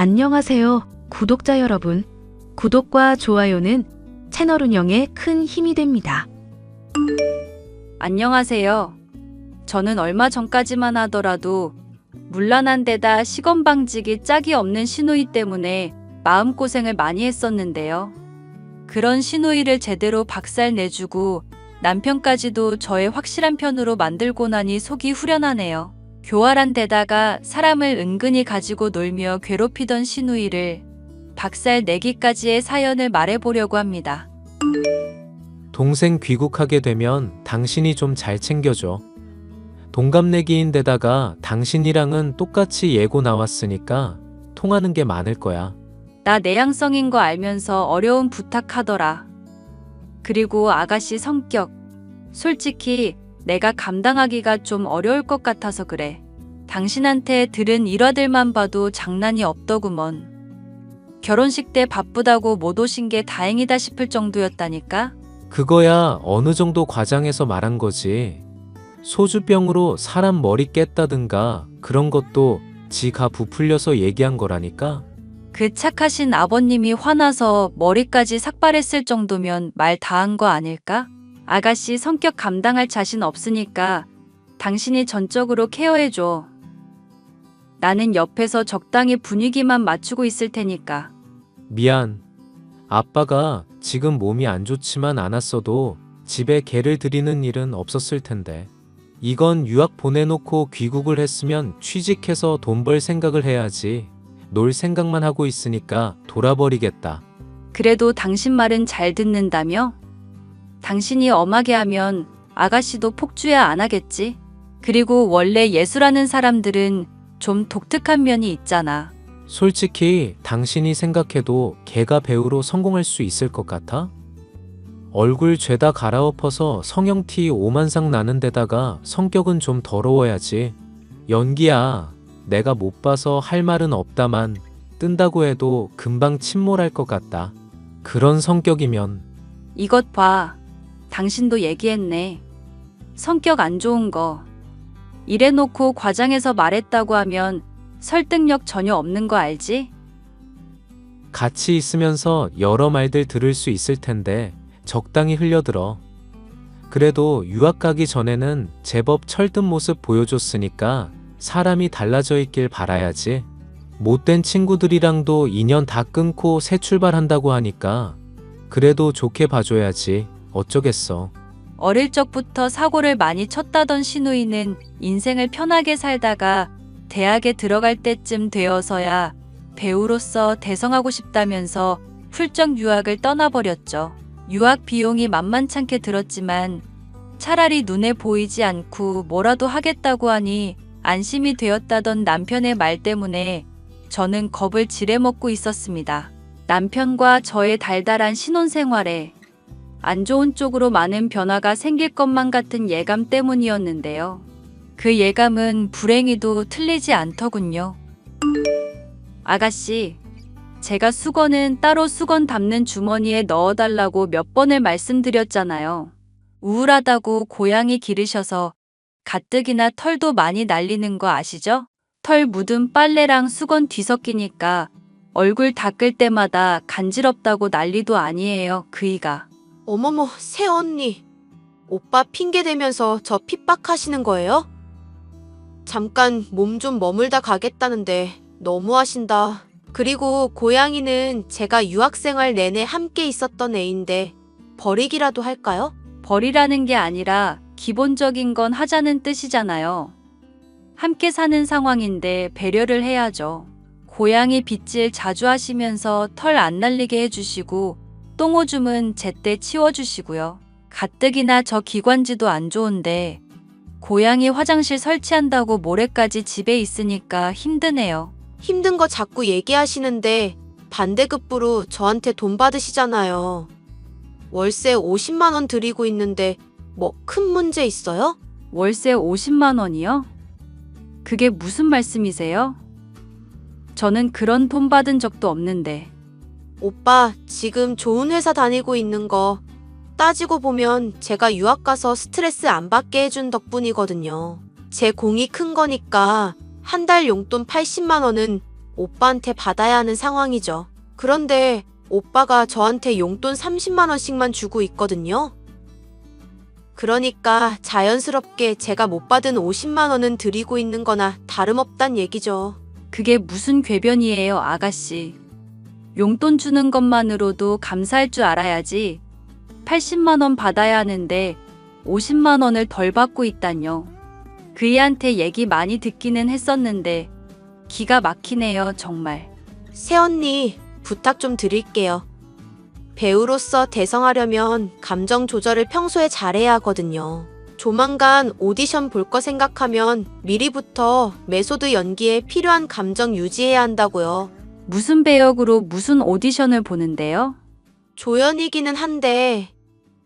안녕하세요, 구독자 여러분. 구독과 좋아요는 채널 운영에 큰 힘이 됩니다. 안녕하세요. 저는 얼마 전까지만 하더라도 문란한 데다 시건방지기 짝이 없는 시누이 때문에 마음고생을 많이 했었는데요. 그런 시누이를 제대로 박살 내주고 남편까지도 저의 확실한 편으로 만들고 나니 속이 후련하네요. 교활한 데다가 사람을 은근히 가지고 놀며 괴롭히던 시누이를 박살 내기까지의 사연을 말해보려고 합니다. 동생 귀국하게 되면 당신이 좀 잘 챙겨줘. 동갑내기인데다가 당신이랑은 똑같이 예고 나왔으니까 통하는 게 많을 거야. 나 내향성인 거 알면서 어려운 부탁하더라. 그리고 아가씨 성격. 솔직히 내가 감당하기가 좀 어려울 것 같아서 그래. 당신한테 들은 일화들만 봐도 장난이 없더구먼. 결혼식 때 바쁘다고 못 오신 게 다행이다 싶을 정도였다니까? 그거야 어느 정도 과장해서 말한 거지. 소주병으로 사람 머리 깼다든가 그런 것도 지가 부풀려서 얘기한 거라니까? 그 착하신 아버님이 화나서 머리까지 삭발했을 정도면 말 다 한 거 아닐까? 아가씨 성격 감당할 자신 없으니까 당신이 전적으로 케어해줘. 나는 옆에서 적당히 분위기만 맞추고 있을 테니까. 미안. 아빠가 지금 몸이 안 좋지만 않았어도 집에 개를 들이는 일은 없었을 텐데. 이건 유학 보내놓고 귀국을 했으면 취직해서 돈 벌 생각을 해야지. 놀 생각만 하고 있으니까 돌아버리겠다. 그래도 당신 말은 잘 듣는다며? 당신이 엄하게 하면 아가씨도 폭주야 안 하겠지? 그리고 원래 예술하는 사람들은 좀 독특한 면이 있잖아. 솔직히 당신이 생각해도 걔가 배우로 성공할 수 있을 것 같아? 얼굴 죄다 갈아엎어서 성형티 오만상 나는 데다가 성격은 좀 더러워야지. 연기야. 내가 못 봐서 할 말은 없다만 뜬다고 해도 금방 침몰할 것 같다. 그런 성격이면. 이것 봐. 당신도 얘기했네. 성격 안 좋은 거. 이래놓고 과장해서 말했다고 하면 설득력 전혀 없는 거 알지? 같이 있으면서 여러 말들 들을 수 있을 텐데 적당히 흘려들어. 그래도 유학 가기 전에는 제법 철든 모습 보여줬으니까 사람이 달라져 있길 바라야지. 못된 친구들이랑도 인연 다 끊고 새 출발한다고 하니까 그래도 좋게 봐줘야지. 어쩌겠어. 어릴 적부터 사고를 많이 쳤다던 시누이는 인생을 편하게 살다가 대학에 들어갈 때쯤 되어서야 배우로서 대성하고 싶다면서 훌쩍 유학을 떠나버렸죠. 유학 비용이 만만찮게 들었지만 차라리 눈에 보이지 않고 뭐라도 하겠다고 하니 안심이 되었다던 남편의 말 때문에 저는 겁을 지레먹고 있었습니다. 남편과 저의 달달한 신혼생활에 안 좋은 쪽으로 많은 변화가 생길 것만 같은 예감 때문이었는데요. 그 예감은 불행히도 틀리지 않더군요. 아가씨, 제가 수건은 따로 수건 담는 주머니에 넣어달라고 몇 번을 말씀드렸잖아요. 우울하다고 고양이 기르셔서 가뜩이나 털도 많이 날리는 거 아시죠? 털 묻은 빨래랑 수건 뒤섞이니까 얼굴 닦을 때마다 간지럽다고 난리도 아니에요, 그이가. 어머머, 새언니. 오빠 핑계대면서 저 핍박하시는 거예요? 잠깐 몸 좀 머물다 가겠다는데 너무하신다. 그리고 고양이는 제가 유학생활 내내 함께 있었던 애인데 버리기라도 할까요? 버리라는 게 아니라 기본적인 건 하자는 뜻이잖아요. 함께 사는 상황인데 배려를 해야죠. 고양이 빗질 자주 하시면서 털 안 날리게 해주시고 똥오줌은 제때 치워주시고요. 가뜩이나 저 기관지도 안 좋은데 고양이 화장실 설치한다고 모레까지 집에 있으니까 힘드네요. 힘든 거 자꾸 얘기하시는데 반대급부로 저한테 돈 받으시잖아요. 월세 50만 원 드리고 있는데 뭐 큰 문제 있어요? 월세 50만 원이요? 그게 무슨 말씀이세요? 저는 그런 돈 받은 적도 없는데. 오빠 지금 좋은 회사 다니고 있는 거 따지고 보면 제가 유학 가서 스트레스 안 받게 해준 덕분이거든요. 제 공이 큰 거니까 한 달 용돈 80만 원은 오빠한테 받아야 하는 상황이죠. 그런데 오빠가 저한테 용돈 30만 원씩만 주고 있거든요. 그러니까 자연스럽게 제가 못 받은 50만 원은 드리고 있는 거나 다름없단 얘기죠. 그게 무슨 궤변이에요, 아가씨. 용돈 주는 것만으로도 감사할 줄 알아야지. 80만 원 받아야 하는데 50만 원을 덜 받고 있다뇨. 그이한테 얘기 많이 듣기는 했었는데 기가 막히네요, 정말. 새언니, 부탁 좀 드릴게요. 배우로서 대성하려면 감정 조절을 평소에 잘해야 하거든요. 조만간 오디션 볼 거 생각하면 미리부터 메소드 연기에 필요한 감정 유지해야 한다고요. 무슨 배역으로 무슨 오디션을 보는데요? 조연이기는 한데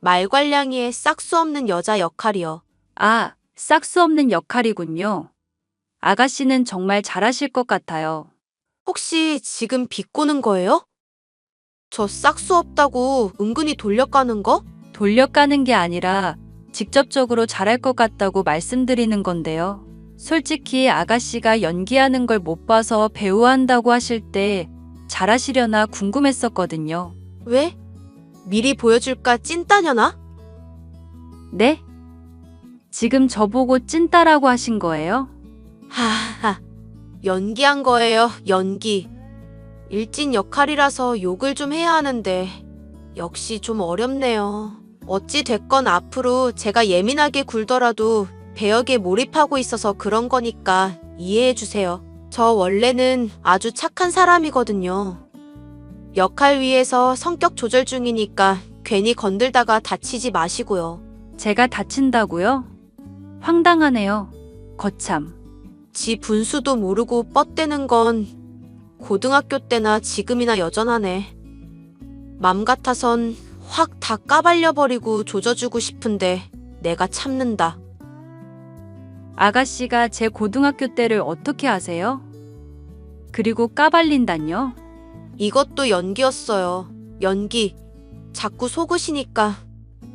말괄량이의 싹수 없는 여자 역할이요. 아, 싹수 없는 역할이군요. 아가씨는 정말 잘하실 것 같아요. 혹시 지금 비꼬는 거예요? 저 싹수 없다고 은근히 돌려까는 거? 돌려까는 게 아니라 직접적으로 잘할 것 같다고 말씀드리는 건데요. 솔직히 아가씨가 연기하는 걸 못 봐서 배우한다고 하실 때 잘하시려나 궁금했었거든요. 왜? 미리 보여줄까 찐따녀나? 네? 지금 저보고 찐따라고 하신 거예요? 하하, 연기한 거예요, 연기. 일진 역할이라서 욕을 좀 해야 하는데 역시 좀 어렵네요. 어찌 됐건 앞으로 제가 예민하게 굴더라도 배역에 몰입하고 있어서 그런 거니까 이해해 주세요. 저 원래는 아주 착한 사람이거든요. 역할 위해서 성격 조절 중이니까 괜히 건들다가 다치지 마시고요. 제가 다친다고요? 황당하네요. 거참. 지 분수도 모르고 뻗대는 건 고등학교 때나 지금이나 여전하네. 맘 같아선 확 다 까발려버리고 조져주고 싶은데 내가 참는다. 아가씨가 제 고등학교 때를 어떻게 아세요? 그리고 까발린다뇨? 이것도 연기였어요. 연기. 자꾸 속으시니까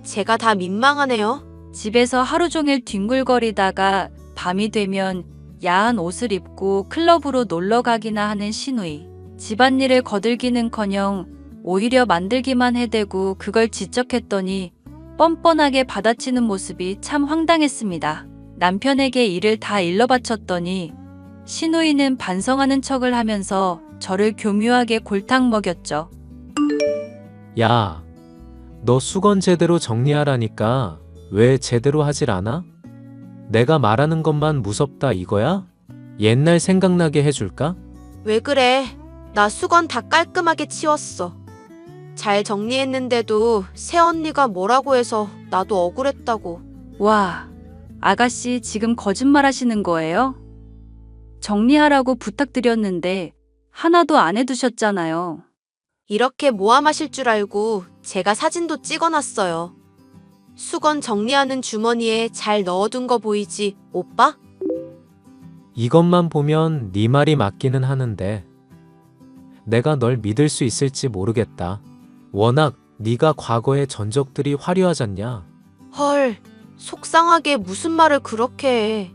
제가 다 민망하네요. 집에서 하루 종일 뒹굴거리다가 밤이 되면 야한 옷을 입고 클럽으로 놀러 가기나 하는 시누이. 집안일을 거들기는커녕 오히려 만들기만 해대고 그걸 지적했더니 뻔뻔하게 받아치는 모습이 참 황당했습니다. 남편에게 일을 다 일러 바쳤더니 시누이는 반성하는 척을 하면서 저를 교묘하게 골탕 먹였죠. 야, 너 수건 제대로 정리하라니까 왜 제대로 하질 않아? 내가 말하는 것만 무섭다 이거야? 옛날 생각나게 해줄까? 왜 그래? 나 수건 다 깔끔하게 치웠어. 잘 정리했는데도 새언니가 뭐라고 해서 나도 억울했다고. 와, 아가씨 지금 거짓말 하시는 거예요? 정리하라고 부탁드렸는데 하나도 안 해두셨잖아요. 이렇게 모함하실 줄 알고 제가 사진도 찍어놨어요. 수건 정리하는 주머니에 잘 넣어둔 거 보이지, 오빠? 이것만 보면 네 말이 맞기는 하는데 내가 널 믿을 수 있을지 모르겠다. 워낙 네가 과거의 전적들이 화려하잖냐. 헐, 속상하게 무슨 말을 그렇게 해.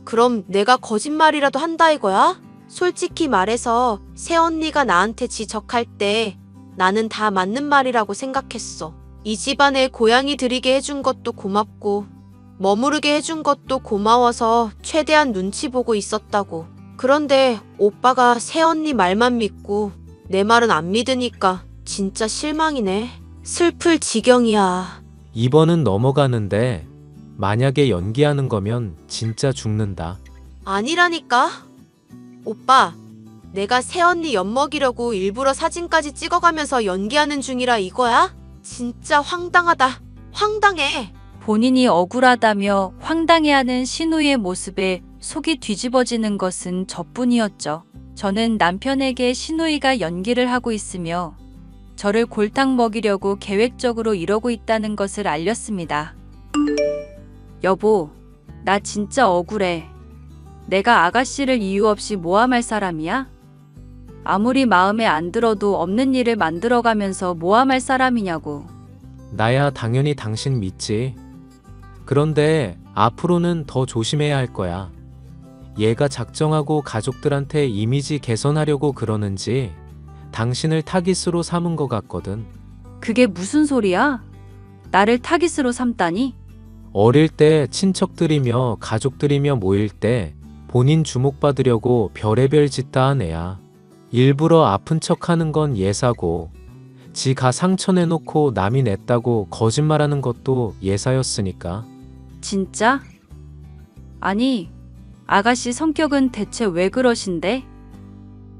그럼 내가 거짓말이라도 한다 이거야? 솔직히 말해서 새언니가 나한테 지적할 때 나는 다 맞는 말이라고 생각했어. 이 집안에 고양이 들이게 해준 것도 고맙고 머무르게 해준 것도 고마워서 최대한 눈치 보고 있었다고. 그런데 오빠가 새언니 말만 믿고 내 말은 안 믿으니까 진짜 실망이네. 슬플 지경이야. 이번은 넘어가는데 만약에 연기하는 거면 진짜 죽는다. 아니라니까. 오빠, 내가 새언니 엿먹이려고 일부러 사진까지 찍어가면서 연기하는 중이라 이거야? 진짜 황당하다. 황당해. 본인이 억울하다며 황당해하는 시누이의 모습에 속이 뒤집어지는 것은 저뿐이었죠. 저는 남편에게 시누이가 연기를 하고 있으며 저를 골탕 먹이려고 계획적으로 이러고 있다는 것을 알렸습니다. 여보, 나 진짜 억울해. 내가 아가씨를 이유 없이 모함할 사람이야? 아무리 마음에 안 들어도 없는 일을 만들어가면서 모함할 사람이냐고. 나야 당연히 당신 믿지. 그런데 앞으로는 더 조심해야 할 거야. 얘가 작정하고 가족들한테 이미지 개선하려고 그러는지 당신을 타깃으로 삼은 것 같거든. 그게 무슨 소리야? 나를 타깃으로 삼다니? 어릴 때 친척들이며 가족들이며 모일 때 본인 주목받으려고 별의별 짓 다 한 애야. 일부러 아픈 척 하는 건 예사고, 지가 상처 내놓고 남이 냈다고 거짓말하는 것도 예사였으니까. 진짜? 아니, 아가씨 성격은 대체 왜 그러신데?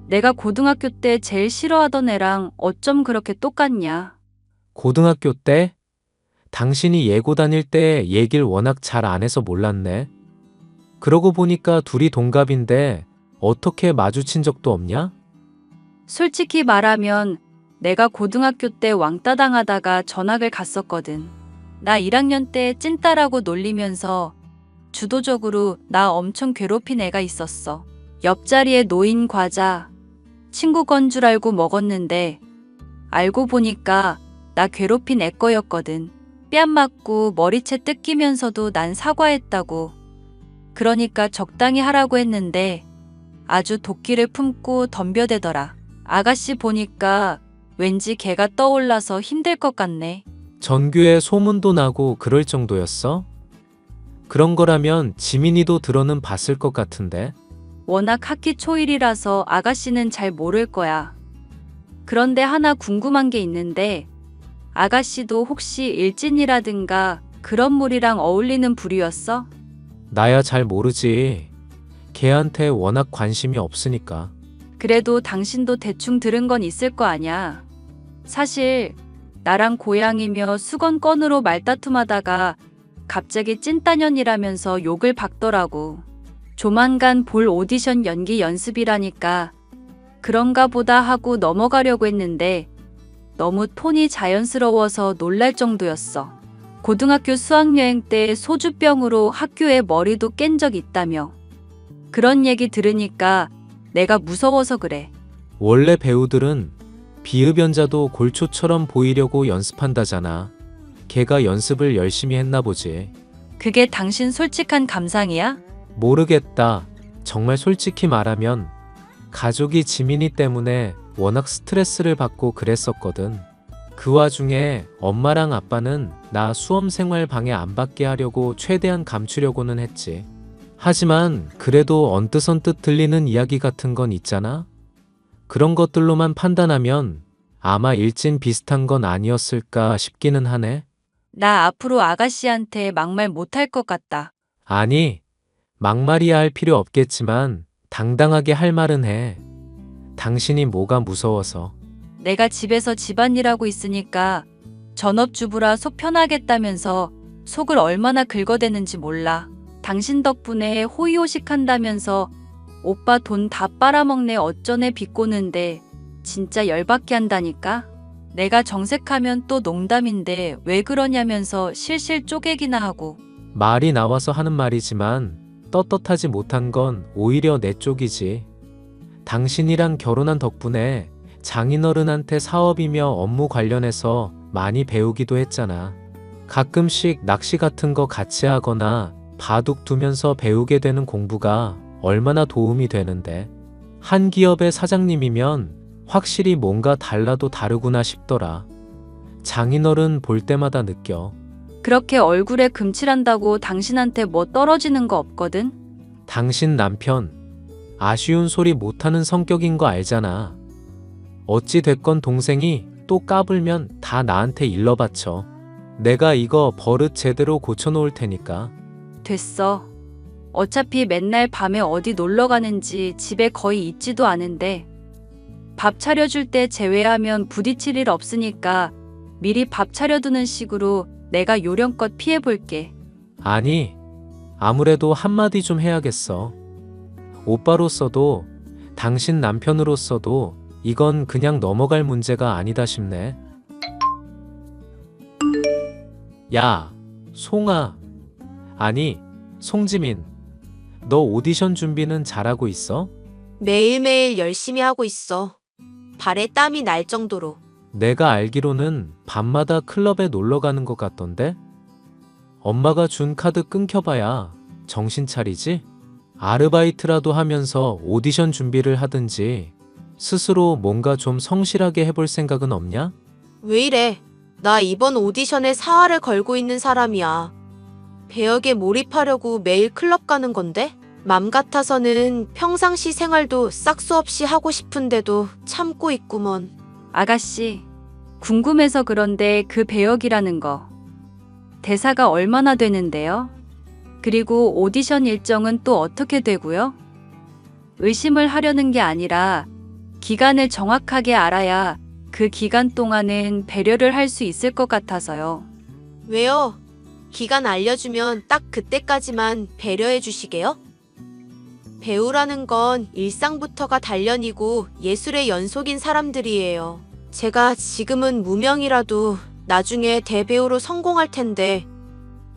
내가 고등학교 때 제일 싫어하던 애랑 어쩜 그렇게 똑같냐? 고등학교 때? 당신이 예고 다닐 때 얘길 워낙 잘 안 해서 몰랐네. 그러고 보니까 둘이 동갑인데 어떻게 마주친 적도 없냐? 솔직히 말하면 내가 고등학교 때 왕따 당하다가 전학을 갔었거든. 나 1학년 때 찐따라고 놀리면서 주도적으로 나 엄청 괴롭힌 애가 있었어. 옆자리에 놓인 과자, 친구 건 줄 알고 먹었는데 알고 보니까 나 괴롭힌 애 거였거든. 뺨 맞고 머리채 뜯기면서도 난 사과했다고. 그러니까 적당히 하라고 했는데 아주 도끼를 품고 덤벼대더라. 아가씨 보니까 왠지 걔가 떠올라서 힘들 것 같네. 전교에 소문도 나고 그럴 정도였어? 그런 거라면 지민이도 들어는 봤을 것 같은데. 워낙 학기 초일이라서 아가씨는 잘 모를 거야. 그런데 하나 궁금한 게 있는데 아가씨도 혹시 일진이라든가 그런 무리랑 어울리는 부류였어? 나야 잘 모르지. 걔한테 워낙 관심이 없으니까. 그래도 당신도 대충 들은 건 있을 거 아냐. 사실 나랑 고양이며 수건건으로 말다툼하다가 갑자기 찐따년이라면서 욕을 박더라고. 조만간 볼 오디션 연기 연습이라니까 그런가 보다 하고 넘어가려고 했는데 너무 톤이 자연스러워서 놀랄 정도였어. 고등학교 수학여행 때 소주병으로 학교에 머리도 깬 적 있다며. 그런 얘기 들으니까 내가 무서워서 그래. 원래 배우들은 비흡연자도 골초처럼 보이려고 연습한다잖아. 걔가 연습을 열심히 했나 보지. 그게 당신 솔직한 감상이야? 모르겠다. 정말 솔직히 말하면 가족이 지민이 때문에 워낙 스트레스를 받고 그랬었거든. 그 와중에 엄마랑 아빠는 나 수험생활 방해 안 받게 하려고 최대한 감추려고는 했지. 하지만 그래도 언뜻언뜻 들리는 이야기 같은 건 있잖아? 그런 것들로만 판단하면 아마 일진 비슷한 건 아니었을까 싶기는 하네. 나 앞으로 아가씨한테 막말 못할 것 같다. 아니, 막말이야 할 필요 없겠지만 당당하게 할 말은 해. 당신이 뭐가 무서워서. 내가 집에서 집안일하고 있으니까 전업주부라 속 편하겠다면서 속을 얼마나 긁어대는지 몰라. 당신 덕분에 호의호식한다면서 오빠 돈 다 빨아먹네 어쩌네 비꼬는데 진짜 열받게 한다니까? 내가 정색하면 또 농담인데 왜 그러냐면서 실실 쪼개기나 하고. 말이 나와서 하는 말이지만 떳떳하지 못한 건 오히려 내 쪽이지. 당신이랑 결혼한 덕분에 장인어른한테 사업이며 업무 관련해서 많이 배우기도 했잖아. 가끔씩 낚시 같은 거 같이 하거나 바둑 두면서 배우게 되는 공부가 얼마나 도움이 되는데. 한 기업의 사장님이면 확실히 뭔가 달라도 다르구나 싶더라. 장인어른 볼 때마다 느껴. 그렇게 얼굴에 금칠한다고 당신한테 뭐 떨어지는 거 없거든? 당신 남편 아쉬운 소리 못하는 성격인 거 알잖아. 어찌 됐건 동생이 또 까불면 다 나한테 일러바쳐. 내가 이거 버릇 제대로 고쳐놓을 테니까. 됐어. 어차피 맨날 밤에 어디 놀러 가는지 집에 거의 있지도 않은데 밥 차려줄 때 제외하면 부딪힐 일 없으니까 미리 밥 차려두는 식으로 내가 요령껏 피해볼게. 아니, 아무래도 한마디 좀 해야겠어. 오빠로서도 당신 남편으로서도 이건 그냥 넘어갈 문제가 아니다 싶네. 야, 송아. 아니, 송지민. 너 오디션 준비는 잘하고 있어? 매일매일 열심히 하고 있어. 발에 땀이 날 정도로. 내가 알기로는 밤마다 클럽에 놀러 가는 것 같던데? 엄마가 준 카드 끊겨봐야 정신 차리지? 아르바이트라도 하면서 오디션 준비를 하든지 스스로 뭔가 좀 성실하게 해볼 생각은 없냐? 왜 이래? 나 이번 오디션에 사활을 걸고 있는 사람이야. 배역에 몰입하려고 매일 클럽 가는 건데? 맘 같아서는 평상시 생활도 싹수 없이 하고 싶은데도 참고 있구먼. 아가씨, 궁금해서 그런데 그 배역이라는 거. 대사가 얼마나 되는데요? 그리고 오디션 일정은 또 어떻게 되고요? 의심을 하려는 게 아니라 기간을 정확하게 알아야 그 기간 동안은 배려를 할 수 있을 것 같아서요. 왜요? 기간 알려주면 딱 그때까지만 배려해 주시게요? 배우라는 건 일상부터가 단련이고 예술의 연속인 사람들이에요. 제가 지금은 무명이라도 나중에 대배우로 성공할 텐데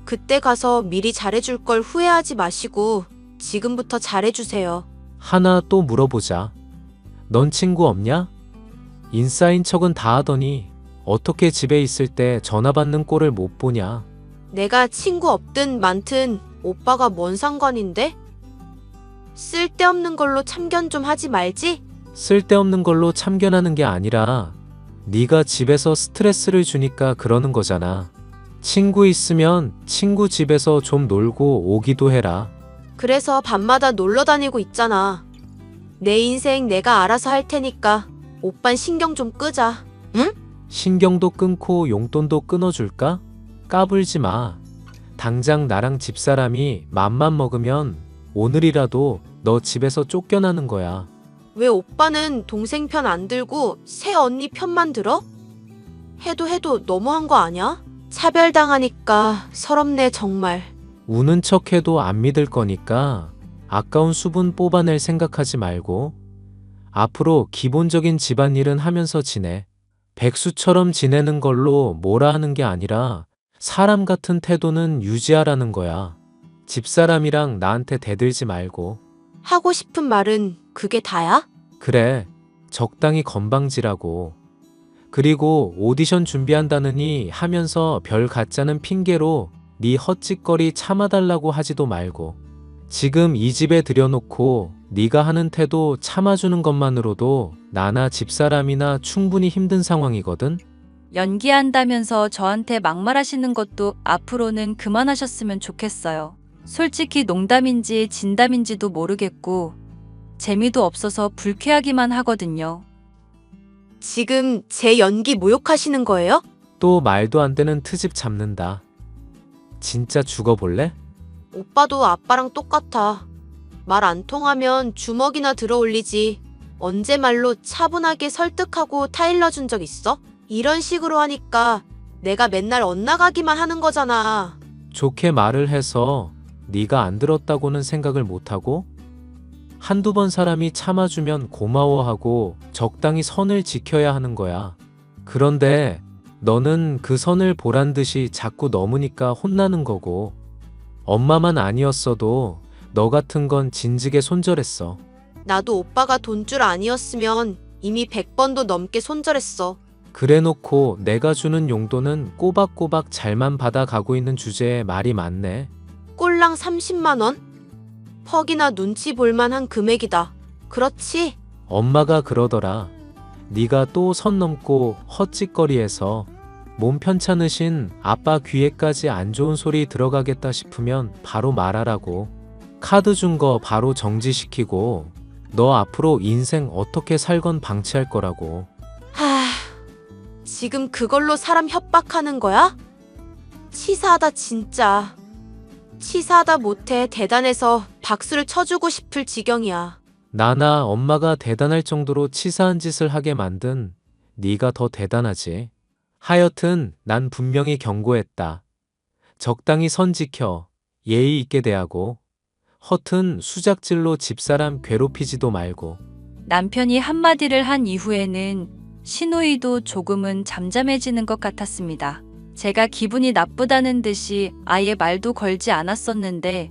그때 가서 미리 잘해줄 걸 후회하지 마시고 지금부터 잘해주세요. 하나 또 물어보자. 넌 친구 없냐? 인싸인 척은 다 하더니 어떻게 집에 있을 때 전화 받는 꼴을 못 보냐? 내가 친구 없든 많든 오빠가 뭔 상관인데? 쓸데없는 걸로 참견 좀 하지 말지? 쓸데없는 걸로 참견하는 게 아니라 네가 집에서 스트레스를 주니까 그러는 거잖아. 친구 있으면 친구 집에서 좀 놀고 오기도 해라. 그래서 밤마다 놀러 다니고 있잖아. 내 인생 내가 알아서 할 테니까 오빤 신경 좀 끄자. 응? 신경도 끊고 용돈도 끊어줄까? 까불지 마. 당장 나랑 집사람이 맘만 먹으면 오늘이라도 너 집에서 쫓겨나는 거야. 왜 오빠는 동생 편 안 들고 새 언니 편만 들어? 해도 너무한 거 아니야? 차별당하니까 서럽네 정말. 우는 척해도 안 믿을 거니까 아까운 수분 뽑아낼 생각하지 말고 앞으로 기본적인 집안일은 하면서 지내. 백수처럼 지내는 걸로 뭐라 하는 게 아니라 사람 같은 태도는 유지하라는 거야. 집사람이랑 나한테 대들지 말고. 하고 싶은 말은 그게 다야? 그래, 적당히 건방지라고. 그리고 오디션 준비한다느니 하면서 별 가짜는 핑계로 네 헛짓거리 참아달라고 하지도 말고. 지금 이 집에 들여놓고 네가 하는 태도 참아주는 것만으로도 나나 집사람이나 충분히 힘든 상황이거든? 연기한다면서 저한테 막말하시는 것도 앞으로는 그만하셨으면 좋겠어요. 솔직히 농담인지 진담인지도 모르겠고 재미도 없어서 불쾌하기만 하거든요. 지금 제 연기 모욕하시는 거예요? 또 말도 안 되는 트집 잡는다. 진짜 죽어볼래? 오빠도 아빠랑 똑같아. 말 안 통하면 주먹이나 들어 올리지. 언제 말로 차분하게 설득하고 타일러 준 적 있어? 이런 식으로 하니까 내가 맨날 엇나가기만 하는 거잖아. 좋게 말을 해서 네가 안 들었다고는 생각을 못하고 한두 번 사람이 참아주면 고마워하고 적당히 선을 지켜야 하는 거야. 그런데 너는 그 선을 보란 듯이 자꾸 넘으니까 혼나는 거고 엄마만 아니었어도 너 같은 건 진즉에 손절했어. 나도 오빠가 돈줄 아니었으면 이미 100번도 넘게 손절했어. 그래놓고 내가 주는 용돈은 꼬박꼬박 잘만 받아가고 있는 주제에 말이 많네. 꼴랑 30만 원? 퍽이나 눈치 볼만한 금액이다. 그렇지? 엄마가 그러더라. 네가 또 선 넘고 헛짓거리해서 몸 편찮으신 아빠 귀에까지 안 좋은 소리 들어가겠다 싶으면 바로 말하라고. 카드 준 거 바로 정지시키고 너 앞으로 인생 어떻게 살건 방치할 거라고. 하... 지금 그걸로 사람 협박하는 거야? 치사하다 진짜. 치사하다 못해 대단해서 박수를 쳐주고 싶을 지경이야. 나나 엄마가 대단할 정도로 치사한 짓을 하게 만든 네가 더 대단하지. 하여튼 난 분명히 경고했다. 적당히 선 지켜 예의 있게 대하고 허튼 수작질로 집사람 괴롭히지도 말고. 남편이 한마디를 한 이후에는 신우이도 조금은 잠잠해지는 것 같았습니다. 제가 기분이 나쁘다는 듯이 아예 말도 걸지 않았었는데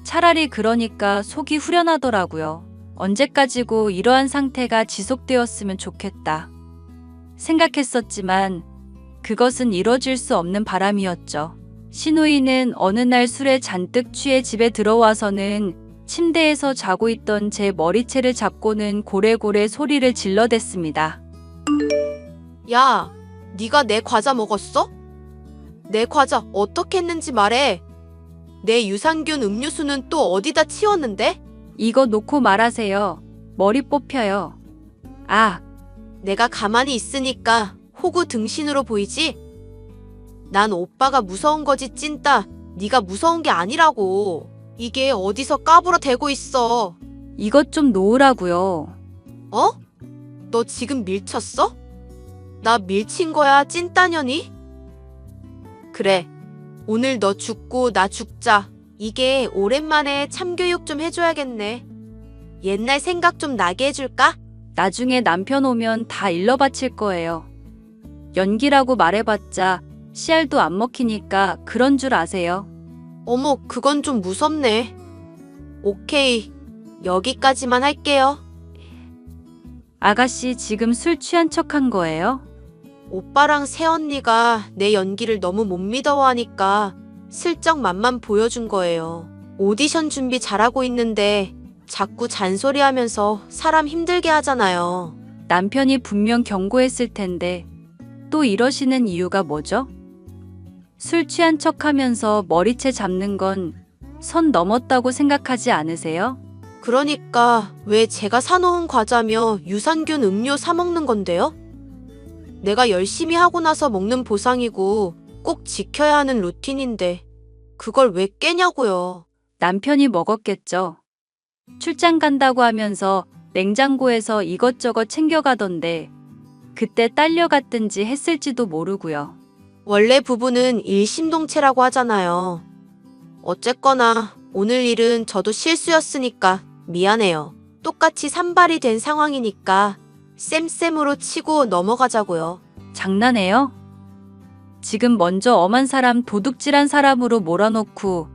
차라리 그러니까 속이 후련하더라고요. 언제까지고 이러한 상태가 지속되었으면 좋겠다 생각했었지만 그것은 이뤄질 수 없는 바람이었죠. 신우이는 어느 날 술에 잔뜩 취해 집에 들어와서는 침대에서 자고 있던 제 머리채를 잡고는 고래고래 소리를 질러댔습니다. 야, 네가 내 과자 먹었어? 내 과자 어떻게 했는지 말해. 내 유산균 음료수는 또 어디다 치웠는데? 이거 놓고 말하세요. 머리 뽑혀요. 아, 내가 가만히 있으니까 호구 등신으로 보이지? 난 오빠가 무서운 거지 찐따. 네가 무서운 게 아니라고. 이게 어디서 까불어 대고 있어. 이것 좀 놓으라고요. 어? 너 지금 밀쳤어? 나 밀친 거야 찐따년이? 그래. 오늘 너 죽고 나 죽자. 이게 오랜만에 참교육 좀 해줘야겠네. 옛날 생각 좀 나게 해줄까? 나중에 남편 오면 다 일러 바칠 거예요. 연기라고 말해봤자 씨알도 안 먹히니까 그런 줄 아세요. 어머, 그건 좀 무섭네. 오케이. 여기까지만 할게요. 아가씨 지금 술 취한 척한 거예요? 오빠랑 새언니가 내 연기를 너무 못 믿어하니까 슬쩍 맛만 보여준 거예요. 오디션 준비 잘하고 있는데 자꾸 잔소리하면서 사람 힘들게 하잖아요. 남편이 분명 경고했을 텐데 또 이러시는 이유가 뭐죠? 술 취한 척하면서 머리채 잡는 건 선 넘었다고 생각하지 않으세요? 그러니까 왜 제가 사놓은 과자며 유산균 음료 사 먹는 건데요? 내가 열심히 하고 나서 먹는 보상이고 꼭 지켜야 하는 루틴인데 그걸 왜 깨냐고요. 남편이 먹었겠죠. 출장 간다고 하면서 냉장고에서 이것저것 챙겨가던데 그때 딸려갔든지 했을지도 모르고요. 원래 부부는 일심동체라고 하잖아요. 어쨌거나 오늘 일은 저도 실수였으니까 미안해요. 똑같이 산발이 된 상황이니까 쌤쌤으로 치고 넘어가자고요. 장난해요? 지금 먼저 엄한 사람 도둑질한 사람으로 몰아놓고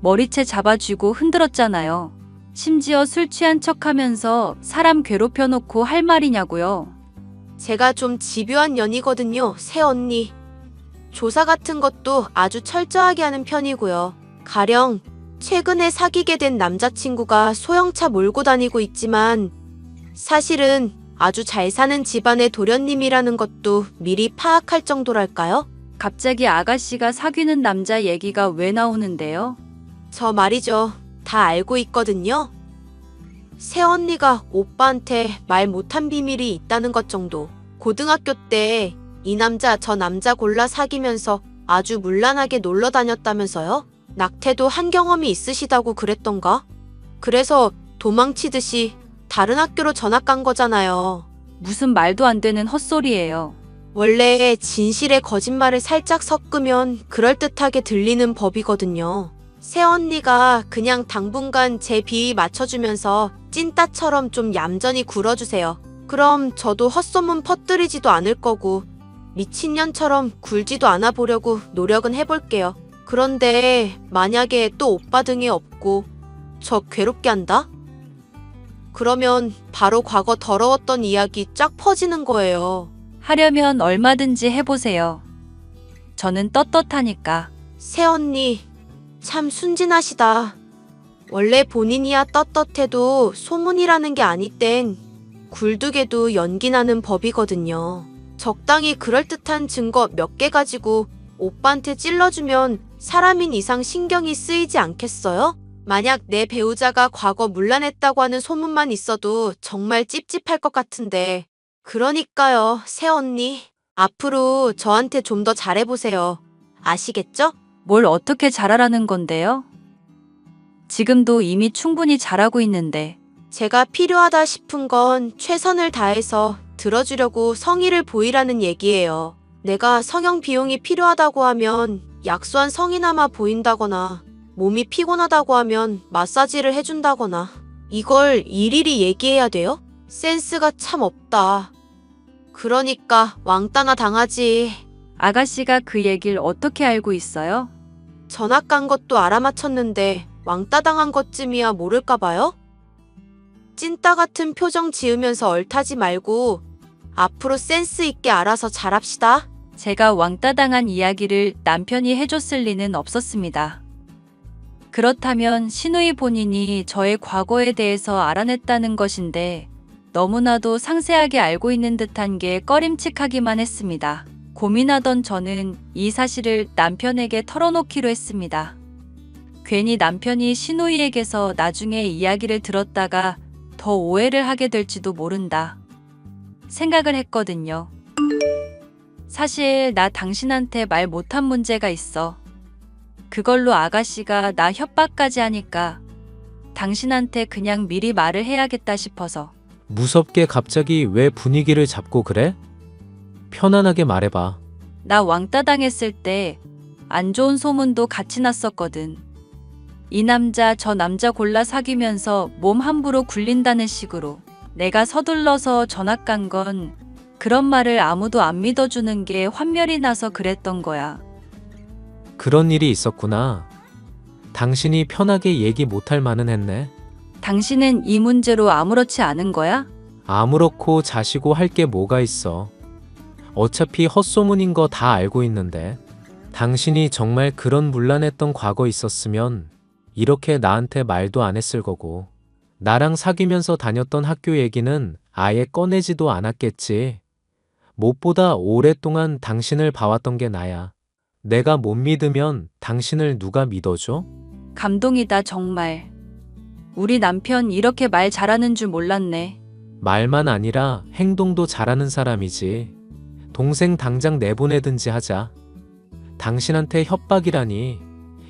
머리채 잡아쥐고 흔들었잖아요. 심지어 술 취한 척하면서 사람 괴롭혀놓고 할 말이냐고요. 제가 좀 집요한 년이거든요, 새언니. 조사 같은 것도 아주 철저하게 하는 편이고요. 가령 최근에 사귀게 된 남자친구가 소형차 몰고 다니고 있지만 사실은 아주 잘 사는 집안의 도련님이라는 것도 미리 파악할 정도랄까요? 갑자기 아가씨가 사귀는 남자 얘기가 왜 나오는데요? 저 말이죠. 다 알고 있거든요. 새언니가 오빠한테 말 못한 비밀이 있다는 것 정도. 고등학교 때 이 남자 저 남자 골라 사귀면서 아주 문란하게 놀러 다녔다면서요? 낙태도 한 경험이 있으시다고 그랬던가? 그래서 도망치듯이 다른 학교로 전학 간 거잖아요. 무슨 말도 안 되는 헛소리예요. 원래 진실에 거짓말을 살짝 섞으면 그럴듯하게 들리는 법이거든요. 새언니가 그냥 당분간 제 비위 맞춰주면서 찐따처럼 좀 얌전히 굴어주세요. 그럼 저도 헛소문 퍼뜨리지도 않을 거고 미친년처럼 굴지도 않아 보려고 노력은 해볼게요. 그런데 만약에 또 오빠 등에 업고 저 괴롭게 한다? 그러면 바로 과거 더러웠던 이야기 쫙 퍼지는 거예요. 하려면 얼마든지 해보세요. 저는 떳떳하니까. 새언니 참 순진하시다. 원래 본인이야 떳떳해도 소문이라는 게 아니 땐 굴뚝에도 연기 나는 법이거든요. 적당히 그럴듯한 증거 몇 개 가지고 오빠한테 찔러주면 사람인 이상 신경이 쓰이지 않겠어요? 만약 내 배우자가 과거 문란했다고 하는 소문만 있어도 정말 찝찝할 것 같은데. 그러니까요, 새언니. 앞으로 저한테 좀 더 잘해보세요. 아시겠죠? 뭘 어떻게 잘하라는 건데요? 지금도 이미 충분히 잘하고 있는데. 제가 필요하다 싶은 건 최선을 다해서 들어주려고 성의를 보이라는 얘기예요. 내가 성형 비용이 필요하다고 하면 약소한 성이나마 보인다거나 몸이 피곤하다고 하면 마사지를 해준다거나 이걸 일일이 얘기해야 돼요? 센스가 참 없다. 그러니까 왕따나 당하지. 아가씨가 그 얘기를 어떻게 알고 있어요? 전학 간 것도 알아맞혔는데 왕따 당한 것쯤이야 모를까 봐요? 찐따 같은 표정 지으면서 얼타지 말고 앞으로 센스 있게 알아서 잘합시다. 제가 왕따 당한 이야기를 남편이 해줬을 리는 없었습니다. 그렇다면 신우이 본인이 저의 과거에 대해서 알아냈다는 것인데 너무나도 상세하게 알고 있는 듯한 게 꺼림칙하기만 했습니다. 고민하던 저는 이 사실을 남편에게 털어놓기로 했습니다. 괜히 남편이 신우이에게서 나중에 이야기를 들었다가 더 오해를 하게 될지도 모른다 생각을 했거든요. 사실 나 당신한테 말 못한 문제가 있어. 그걸로 아가씨가 나 협박까지 하니까 당신한테 그냥 미리 말을 해야겠다 싶어서. 무섭게 갑자기 왜 분위기를 잡고 그래? 편안하게 말해봐. 나 왕따 당했을 때 안 좋은 소문도 같이 났었거든. 이 남자 저 남자 골라 사귀면서 몸 함부로 굴린다는 식으로. 내가 서둘러서 전학 간 건 그런 말을 아무도 안 믿어주는 게 환멸이 나서 그랬던 거야. 그런 일이 있었구나. 당신이 편하게 얘기 못할 만은 했네. 당신은 이 문제로 아무렇지 않은 거야? 아무렇고 자시고 할 게 뭐가 있어. 어차피 헛소문인 거 다 알고 있는데. 당신이 정말 그런 문란했던 과거 있었으면 이렇게 나한테 말도 안 했을 거고 나랑 사귀면서 다녔던 학교 얘기는 아예 꺼내지도 않았겠지. 무엇보다 오랫동안 당신을 봐왔던 게 나야. 내가 못 믿으면 당신을 누가 믿어줘? 감동이다 정말. 우리 남편 이렇게 말 잘하는 줄 몰랐네. 말만 아니라 행동도 잘하는 사람이지. 동생 당장 내보내든지 하자. 당신한테 협박이라니.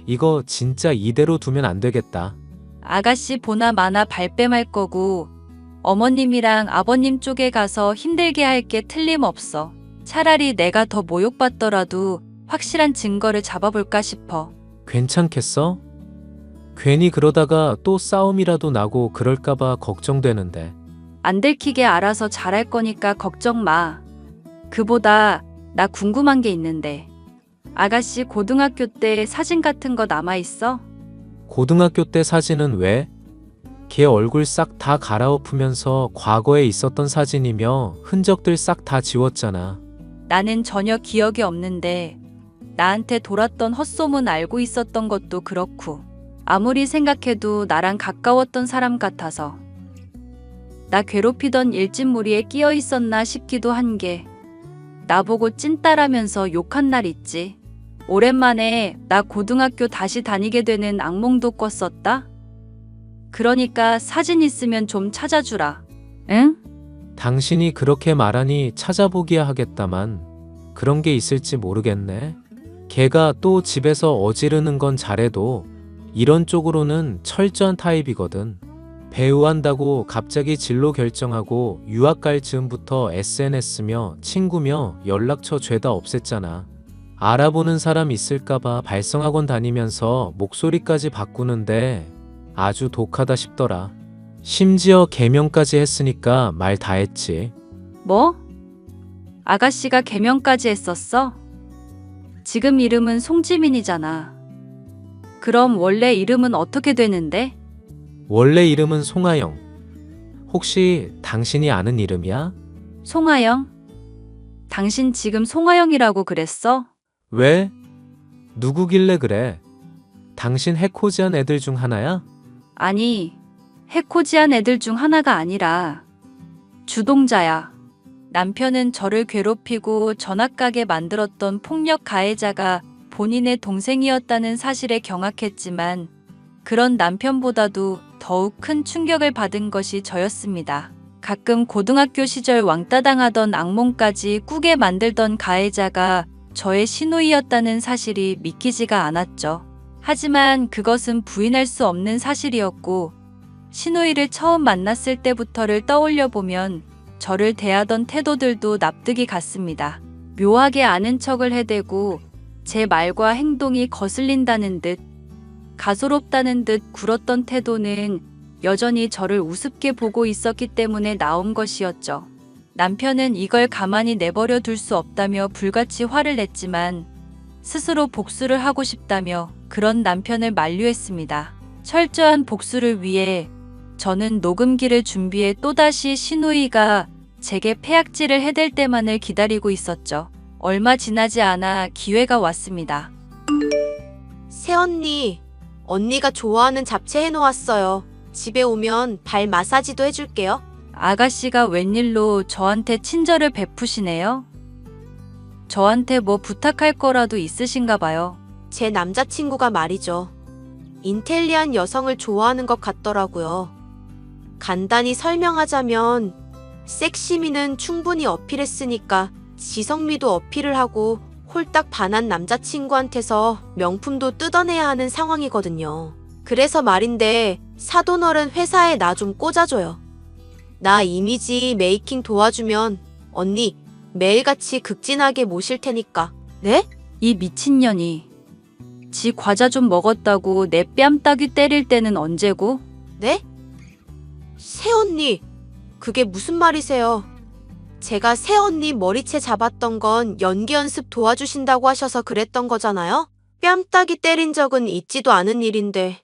이거 진짜 이대로 두면 안 되겠다. 아가씨 보나 마나 발뺌할 거고 어머님이랑 아버님 쪽에 가서 힘들게 할 게 틀림없어. 차라리 내가 더 모욕받더라도 확실한 증거를 잡아볼까 싶어. 괜찮겠어? 괜히 그러다가 또 싸움이라도 나고 그럴까봐 걱정되는데. 안 들키게 알아서 잘할 거니까 걱정 마. 그보다 나 궁금한 게 있는데 아가씨 고등학교 때 사진 같은 거 남아있어? 고등학교 때 사진은 왜? 걔 얼굴 싹 다 갈아엎으면서 과거에 있었던 사진이며 흔적들 싹 다 지웠잖아. 나는 전혀 기억이 없는데 나한테 돌았던 헛소문 알고 있었던 것도 그렇고 아무리 생각해도 나랑 가까웠던 사람 같아서 나 괴롭히던 일진무리에 끼어 있었나 싶기도 한 게 나보고 찐따라면서 욕한 날 있지. 오랜만에 나 고등학교 다시 다니게 되는 악몽도 꿨었다. 그러니까 사진 있으면 좀 찾아주라. 응? 당신이 그렇게 말하니 찾아보기야 하겠다만 그런 게 있을지 모르겠네. 걔가 또 집에서 어지르는 건 잘해도 이런 쪽으로는 철저한 타입이거든. 배우 한다고 갑자기 진로 결정하고 유학 갈 즈음부터 SNS며 친구며 연락처 죄다 없앴잖아. 알아보는 사람 있을까봐 발성학원 다니면서 목소리까지 바꾸는데 아주 독하다 싶더라. 심지어 개명까지 했으니까 말 다 했지. 뭐? 아가씨가 개명까지 했었어? 지금 이름은 송지민이잖아. 그럼 원래 이름은 어떻게 되는데? 원래 이름은 송하영. 혹시 당신이 아는 이름이야? 송하영? 당신 지금 송하영이라고 그랬어? 왜? 누구길래 그래? 당신 해코지한 애들 중 하나야? 아니, 해코지한 애들 중 하나가 아니라 주동자야. 남편은 저를 괴롭히고 전학 가게 만들었던 폭력 가해자가 본인의 동생이었다는 사실에 경악했지만 그런 남편보다도 더욱 큰 충격을 받은 것이 저였습니다. 가끔 고등학교 시절 왕따 당하던 악몽까지 꾸게 만들던 가해자가 저의 시누이였다는 사실이 믿기지가 않았죠. 하지만 그것은 부인할 수 없는 사실이었고 시누이를 처음 만났을 때부터를 떠올려 보면 저를 대하던 태도들도 납득이 갔습니다. 묘하게 아는 척을 해대고 제 말과 행동이 거슬린다는 듯 가소롭다는 듯 굴었던 태도는 여전히 저를 우습게 보고 있었기 때문에 나온 것이었죠. 남편은 이걸 가만히 내버려 둘 수 없다며 불같이 화를 냈지만 스스로 복수를 하고 싶다며 그런 남편을 만류했습니다. 철저한 복수를 위해 저는 녹음기를 준비해 또다시 시누이가 제게 패악질을 해댈 때만을 기다리고 있었죠. 얼마 지나지 않아 기회가 왔습니다. 새언니, 언니가 좋아하는 잡채 해놓았어요. 집에 오면 발 마사지도 해줄게요. 아가씨가 웬일로 저한테 친절을 베푸시네요? 저한테 뭐 부탁할 거라도 있으신가 봐요. 제 남자친구가 말이죠. 인텔리한 여성을 좋아하는 것 같더라고요. 간단히 설명하자면 섹시미는 충분히 어필했으니까 지성미도 어필을 하고 홀딱 반한 남자친구한테서 명품도 뜯어내야 하는 상황이거든요. 그래서 말인데 사돈어른 회사에 나 좀 꽂아줘요. 나 이미지 메이킹 도와주면 언니 매일같이 극진하게 모실 테니까. 네? 이 미친년이. 지 과자 좀 먹었다고 내 뺨 따귀 때릴 때는 언제고? 네? 새언니, 그게 무슨 말이세요? 제가 새언니 머리채 잡았던 건 연기 연습 도와주신다고 하셔서 그랬던 거잖아요? 뺨따기 때린 적은 있지도 않은 일인데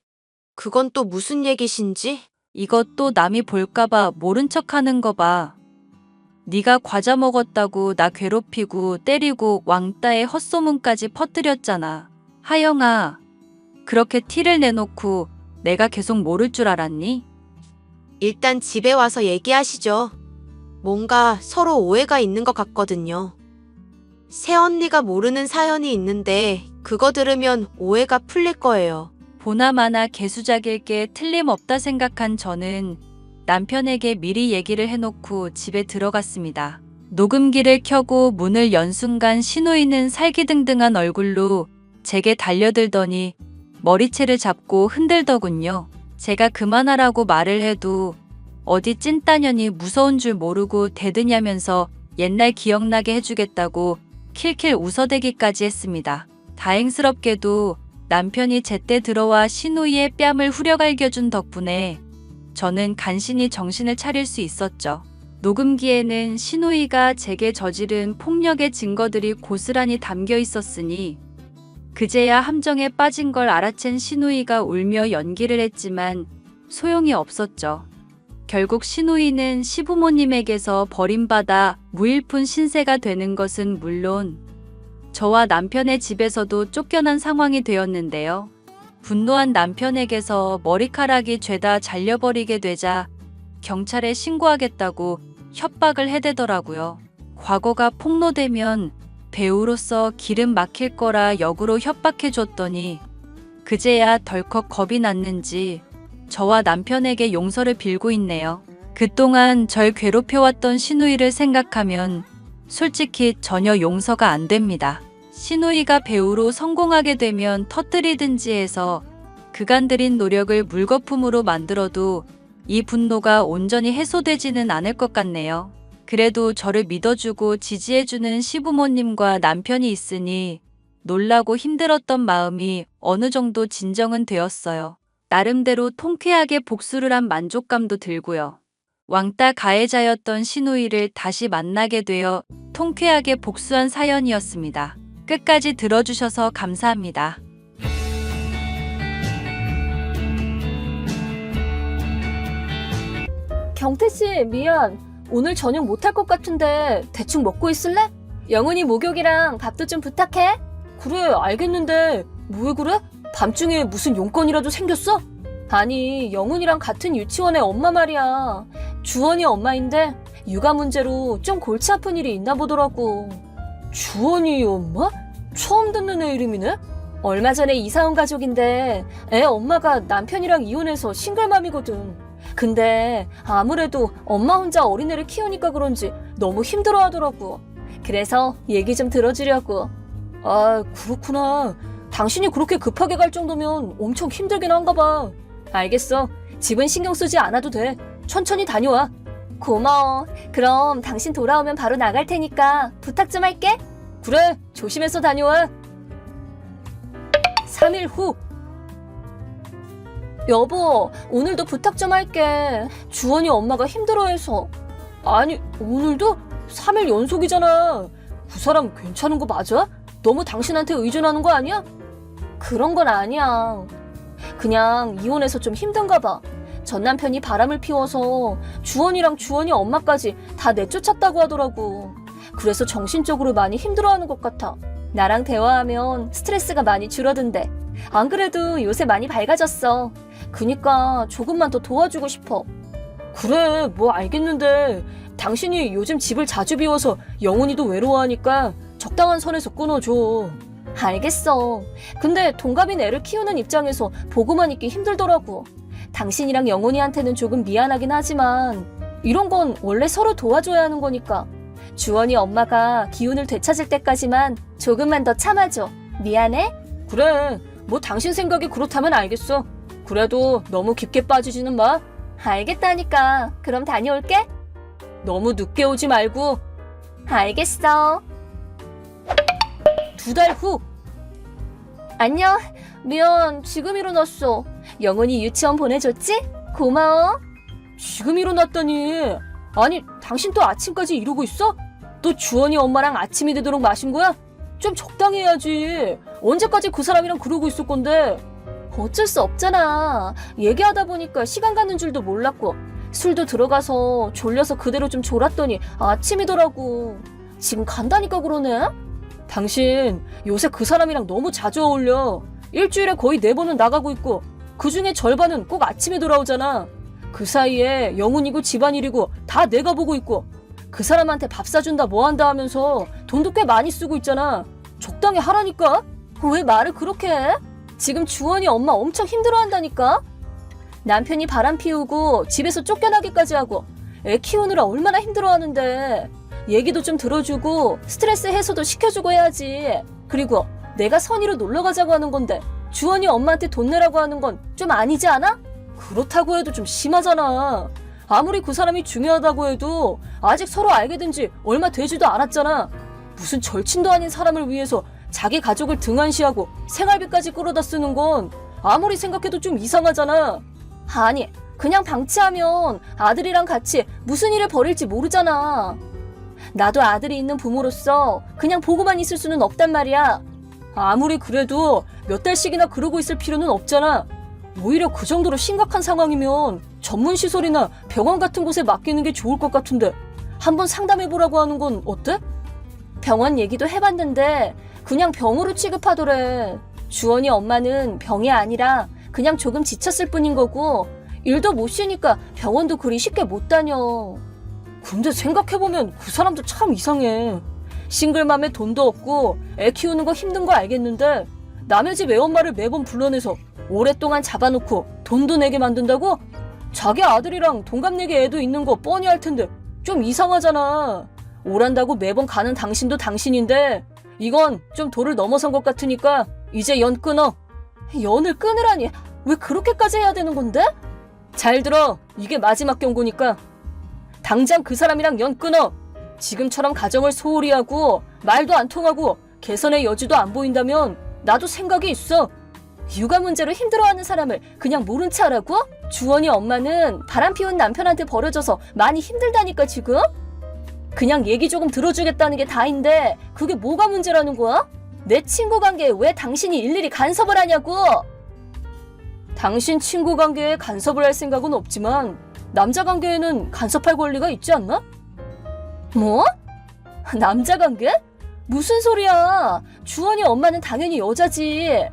그건 또 무슨 얘기신지? 이것도 남이 볼까봐 모른 척하는 거 봐. 네가 과자 먹었다고 나 괴롭히고 때리고 왕따의 헛소문까지 퍼뜨렸잖아. 하영아, 그렇게 티를 내놓고 내가 계속 모를 줄 알았니? 일단 집에 와서 얘기하시죠. 뭔가 서로 오해가 있는 것 같거든요. 새언니가 모르는 사연이 있는데 그거 들으면 오해가 풀릴 거예요. 보나마나 개수작일 게 틀림없다 생각한 저는 남편에게 미리 얘기를 해놓고 집에 들어갔습니다. 녹음기를 켜고 문을 연 순간 신우이는 살기등등한 얼굴로 제게 달려들더니 머리채를 잡고 흔들더군요. 제가 그만하라고 말을 해도 어디 찐따년이 무서운 줄 모르고 대드냐면서 옛날 기억나게 해주겠다고 킬킬 웃어대기까지 했습니다. 다행스럽게도 남편이 제때 들어와 신우이의 뺨을 후려갈겨준 덕분에 저는 간신히 정신을 차릴 수 있었죠. 녹음기에는 신우이가 제게 저지른 폭력의 증거들이 고스란히 담겨 있었으니 그제야 함정에 빠진 걸 알아챈 신우이가 울며 연기를 했지만 소용이 없었죠. 결국 신우이는 시부모님에게서 버림받아 무일푼 신세가 되는 것은 물론 저와 남편의 집에서도 쫓겨난 상황이 되었는데요. 분노한 남편에게서 머리카락이 죄다 잘려버리게 되자 경찰에 신고하겠다고 협박을 해대더라고요. 과거가 폭로되면 배우로서 기름 막힐 거라 역으로 협박해줬더니 그제야 덜컥 겁이 났는지 저와 남편에게 용서를 빌고 있네요. 그동안 절 괴롭혀왔던 신우이를 생각하면 솔직히 전혀 용서가 안 됩니다. 신우이가 배우로 성공하게 되면 터뜨리든지 해서 그간 들인 노력을 물거품으로 만들어도 이 분노가 온전히 해소되지는 않을 것 같네요. 그래도 저를 믿어주고 지지해주는 시부모님과 남편이 있으니 놀라고 힘들었던 마음이 어느 정도 진정은 되었어요. 나름대로 통쾌하게 복수를 한 만족감도 들고요. 왕따 가해자였던 신우이를 다시 만나게 되어 통쾌하게 복수한 사연이었습니다. 끝까지 들어주셔서 감사합니다. 경태씨, 미안. 오늘 저녁 못할 것 같은데 대충 먹고 있을래? 영훈이 목욕이랑 밥도 좀 부탁해. 그래, 알겠는데 왜 그래? 밤중에 무슨 용건이라도 생겼어? 아니, 영훈이랑 같은 유치원의 엄마 말이야. 주원이 엄마인데 육아 문제로 좀 골치 아픈 일이 있나 보더라고. 주원이 엄마? 처음 듣는 애 이름이네? 얼마 전에 이사 온 가족인데 애 엄마가 남편이랑 이혼해서 싱글맘이거든. 근데 아무래도 엄마 혼자 어린애를 키우니까 그런지 너무 힘들어 하더라고. 그래서 얘기 좀 들어주려고. 아, 그렇구나. 당신이 그렇게 급하게 갈 정도면 엄청 힘들긴 한가 봐. 알겠어. 집은 신경 쓰지 않아도 돼. 천천히 다녀와. 고마워. 그럼 당신 돌아오면 바로 나갈 테니까 부탁 좀 할게. 그래, 조심해서 다녀와. 3일 후. 여보, 오늘도 부탁 좀 할게. 주원이 엄마가 힘들어해서. 아니, 오늘도? 3일 연속이잖아. 그 사람 괜찮은 거 맞아? 너무 당신한테 의존하는 거 아니야? 그런 건 아니야. 그냥 이혼해서 좀 힘든가 봐. 전 남편이 바람을 피워서 주원이랑 주원이 엄마까지 다 내쫓았다고 하더라고. 그래서 정신적으로 많이 힘들어하는 것 같아. 나랑 대화하면 스트레스가 많이 줄어든대. 안 그래도 요새 많이 밝아졌어. 그니까 조금만 더 도와주고 싶어. 그래, 뭐 알겠는데 당신이 요즘 집을 자주 비워서 영훈이도 외로워하니까 적당한 선에서 끊어줘. 알겠어. 근데 동갑인 애를 키우는 입장에서 보고만 있기 힘들더라고. 당신이랑 영훈이한테는 조금 미안하긴 하지만 이런 건 원래 서로 도와줘야 하는 거니까. 주원이 엄마가 기운을 되찾을 때까지만 조금만 더 참아줘. 미안해? 그래, 뭐 당신 생각이 그렇다면 알겠어. 그래도 너무 깊게 빠지지는 마. 알겠다니까. 그럼 다녀올게. 너무 늦게 오지 말고. 알겠어. 2달 후. 안녕. 미안, 지금 일어났어. 영훈이 유치원 보내줬지? 고마워. 지금 일어났다니. 아니, 당신 또 아침까지 이러고 있어? 또 주원이 엄마랑 아침이 되도록 마신 거야? 좀 적당히 해야지. 언제까지 그 사람이랑 그러고 있을 건데. 어쩔 수 없잖아. 얘기하다 보니까 시간 가는 줄도 몰랐고 술도 들어가서 졸려서 그대로 좀 졸았더니 아침이더라고. 지금 간다니까 그러네? 당신 요새 그 사람이랑 너무 자주 어울려. 일주일에 거의 4번은 나가고 있고 그중에 절반은 꼭 아침에 돌아오잖아. 그 사이에 영훈이고 집안일이고 다 내가 보고 있고 그 사람한테 밥 사준다 뭐 한다 하면서 돈도 꽤 많이 쓰고 있잖아. 적당히 하라니까. 왜 말을 그렇게 해? 지금 주원이 엄마 엄청 힘들어한다니까. 남편이 바람 피우고 집에서 쫓겨나기까지 하고 애 키우느라 얼마나 힘들어하는데 얘기도 좀 들어주고 스트레스 해소도 시켜주고 해야지. 그리고 내가 선의로 놀러 가자고 하는 건데 주원이 엄마한테 돈 내라고 하는 건 좀 아니지 않아? 그렇다고 해도 좀 심하잖아. 아무리 그 사람이 중요하다고 해도 아직 서로 알게 된 지 얼마 되지도 않았잖아. 무슨 절친도 아닌 사람을 위해서 자기 가족을 등한시하고 생활비까지 끌어다 쓰는 건 아무리 생각해도 좀 이상하잖아. 아니, 그냥 방치하면 아들이랑 같이 무슨 일을 벌일지 모르잖아. 나도 아들이 있는 부모로서 그냥 보고만 있을 수는 없단 말이야. 아무리 그래도 몇 달씩이나 그러고 있을 필요는 없잖아. 오히려 그 정도로 심각한 상황이면 전문시설이나 병원 같은 곳에 맡기는 게 좋을 것 같은데 한번 상담해보라고 하는 건 어때? 병원 얘기도 해봤는데 그냥 병으로 취급하더래. 주원이 엄마는 병이 아니라 그냥 조금 지쳤을 뿐인 거고 일도 못 쉬니까 병원도 그리 쉽게 못 다녀. 근데 생각해보면 그 사람도 참 이상해. 싱글맘에 돈도 없고 애 키우는 거 힘든 거 알겠는데 남의 집 애엄마를 매번 불러내서 오랫동안 잡아놓고 돈도 내게 만든다고? 자기 아들이랑 동갑내기 애도 있는 거 뻔히 알 텐데 좀 이상하잖아. 오란다고 매번 가는 당신도 당신인데 이건 좀 도를 넘어선 것 같으니까 이제 연 끊어. 연을 끊으라니. 왜 그렇게까지 해야 되는 건데? 잘 들어. 이게 마지막 경고니까. 당장 그 사람이랑 연 끊어. 지금처럼 가정을 소홀히 하고 말도 안 통하고 개선의 여지도 안 보인다면 나도 생각이 있어. 육아 문제로 힘들어하는 사람을 그냥 모른 체 하라고? 주원이 엄마는 바람 피운 남편한테 버려져서 많이 힘들다니까 지금? 그냥 얘기 조금 들어주겠다는 게 다인데 그게 뭐가 문제라는 거야? 내 친구 관계에 왜 당신이 일일이 간섭을 하냐고? 당신 친구 관계에 간섭을 할 생각은 없지만 남자 관계에는 간섭할 권리가 있지 않나? 뭐? 남자 관계? 무슨 소리야? 주원이 엄마는 당연히 여자지.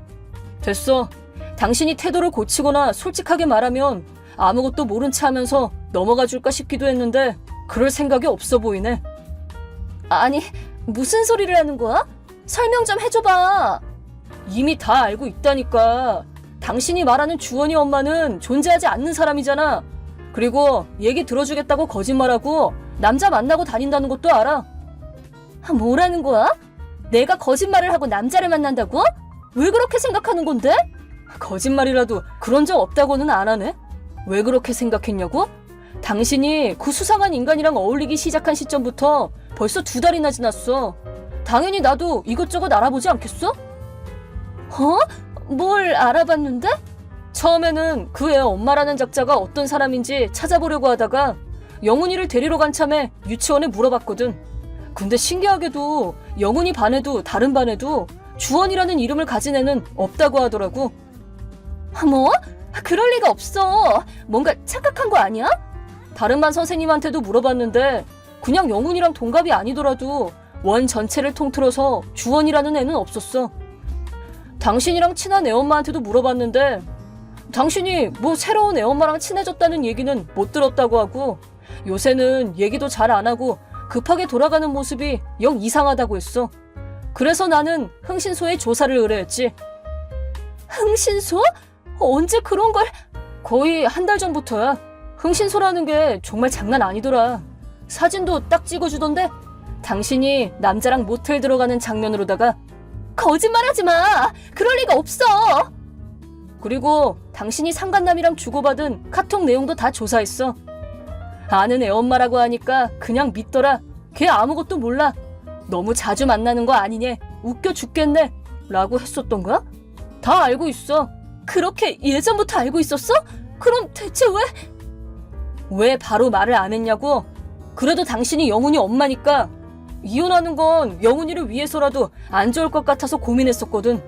됐어. 당신이 태도를 고치거나 솔직하게 말하면 아무것도 모른 체 하면서 넘어가 줄까 싶기도 했는데 그럴 생각이 없어 보이네. 아니, 무슨 소리를 하는 거야? 설명 좀 해줘봐. 이미 다 알고 있다니까. 당신이 말하는 주원이 엄마는 존재하지 않는 사람이잖아. 그리고 얘기 들어주겠다고 거짓말하고 남자 만나고 다닌다는 것도 알아. 뭐라는 거야? 내가 거짓말을 하고 남자를 만난다고? 왜 그렇게 생각하는 건데? 거짓말이라도 그런 적 없다고는 안 하네. 왜 그렇게 생각했냐고? 당신이 그 수상한 인간이랑 어울리기 시작한 시점부터 벌써 2달이나 지났어. 당연히 나도 이것저것 알아보지 않겠어? 뭘 알아봤는데? 처음에는 그 애 엄마라는 작자가 어떤 사람인지 찾아보려고 하다가 영훈이를 데리러 간 참에 유치원에 물어봤거든. 근데 신기하게도 영훈이 반에도 다른 반에도 주원이라는 이름을 가진 애는 없다고 하더라고. 뭐? 그럴 리가 없어. 뭔가 착각한 거 아니야? 다른 반 선생님한테도 물어봤는데 그냥 영훈이랑 동갑이 아니더라도 원 전체를 통틀어서 주원이라는 애는 없었어. 당신이랑 친한 애엄마한테도 물어봤는데 당신이 뭐 새로운 애엄마랑 친해졌다는 얘기는 못 들었다고 하고 요새는 얘기도 잘 안 하고 급하게 돌아가는 모습이 영 이상하다고 했어. 그래서 나는 흥신소에 조사를 의뢰했지. 흥신소? 언제 그런 걸? 거의 한 달 전부터야. 흥신소라는 게 정말 장난 아니더라. 사진도 딱 찍어주던데 당신이 남자랑 모텔 들어가는 장면으로다가 거짓말하지 마! 그럴 리가 없어! 그리고 당신이 상간남이랑 주고받은 카톡 내용도 다 조사했어. 아는 애엄마라고 하니까 그냥 믿더라. 걔 아무것도 몰라. 너무 자주 만나는 거 아니냐? 웃겨 죽겠네. 라고 했었던가? 다 알고 있어. 그렇게 예전부터 알고 있었어? 그럼 대체 왜 바로 말을 안 했냐고? 그래도 당신이 영훈이 엄마니까 이혼하는 건 영훈이를 위해서라도 안 좋을 것 같아서 고민했었거든.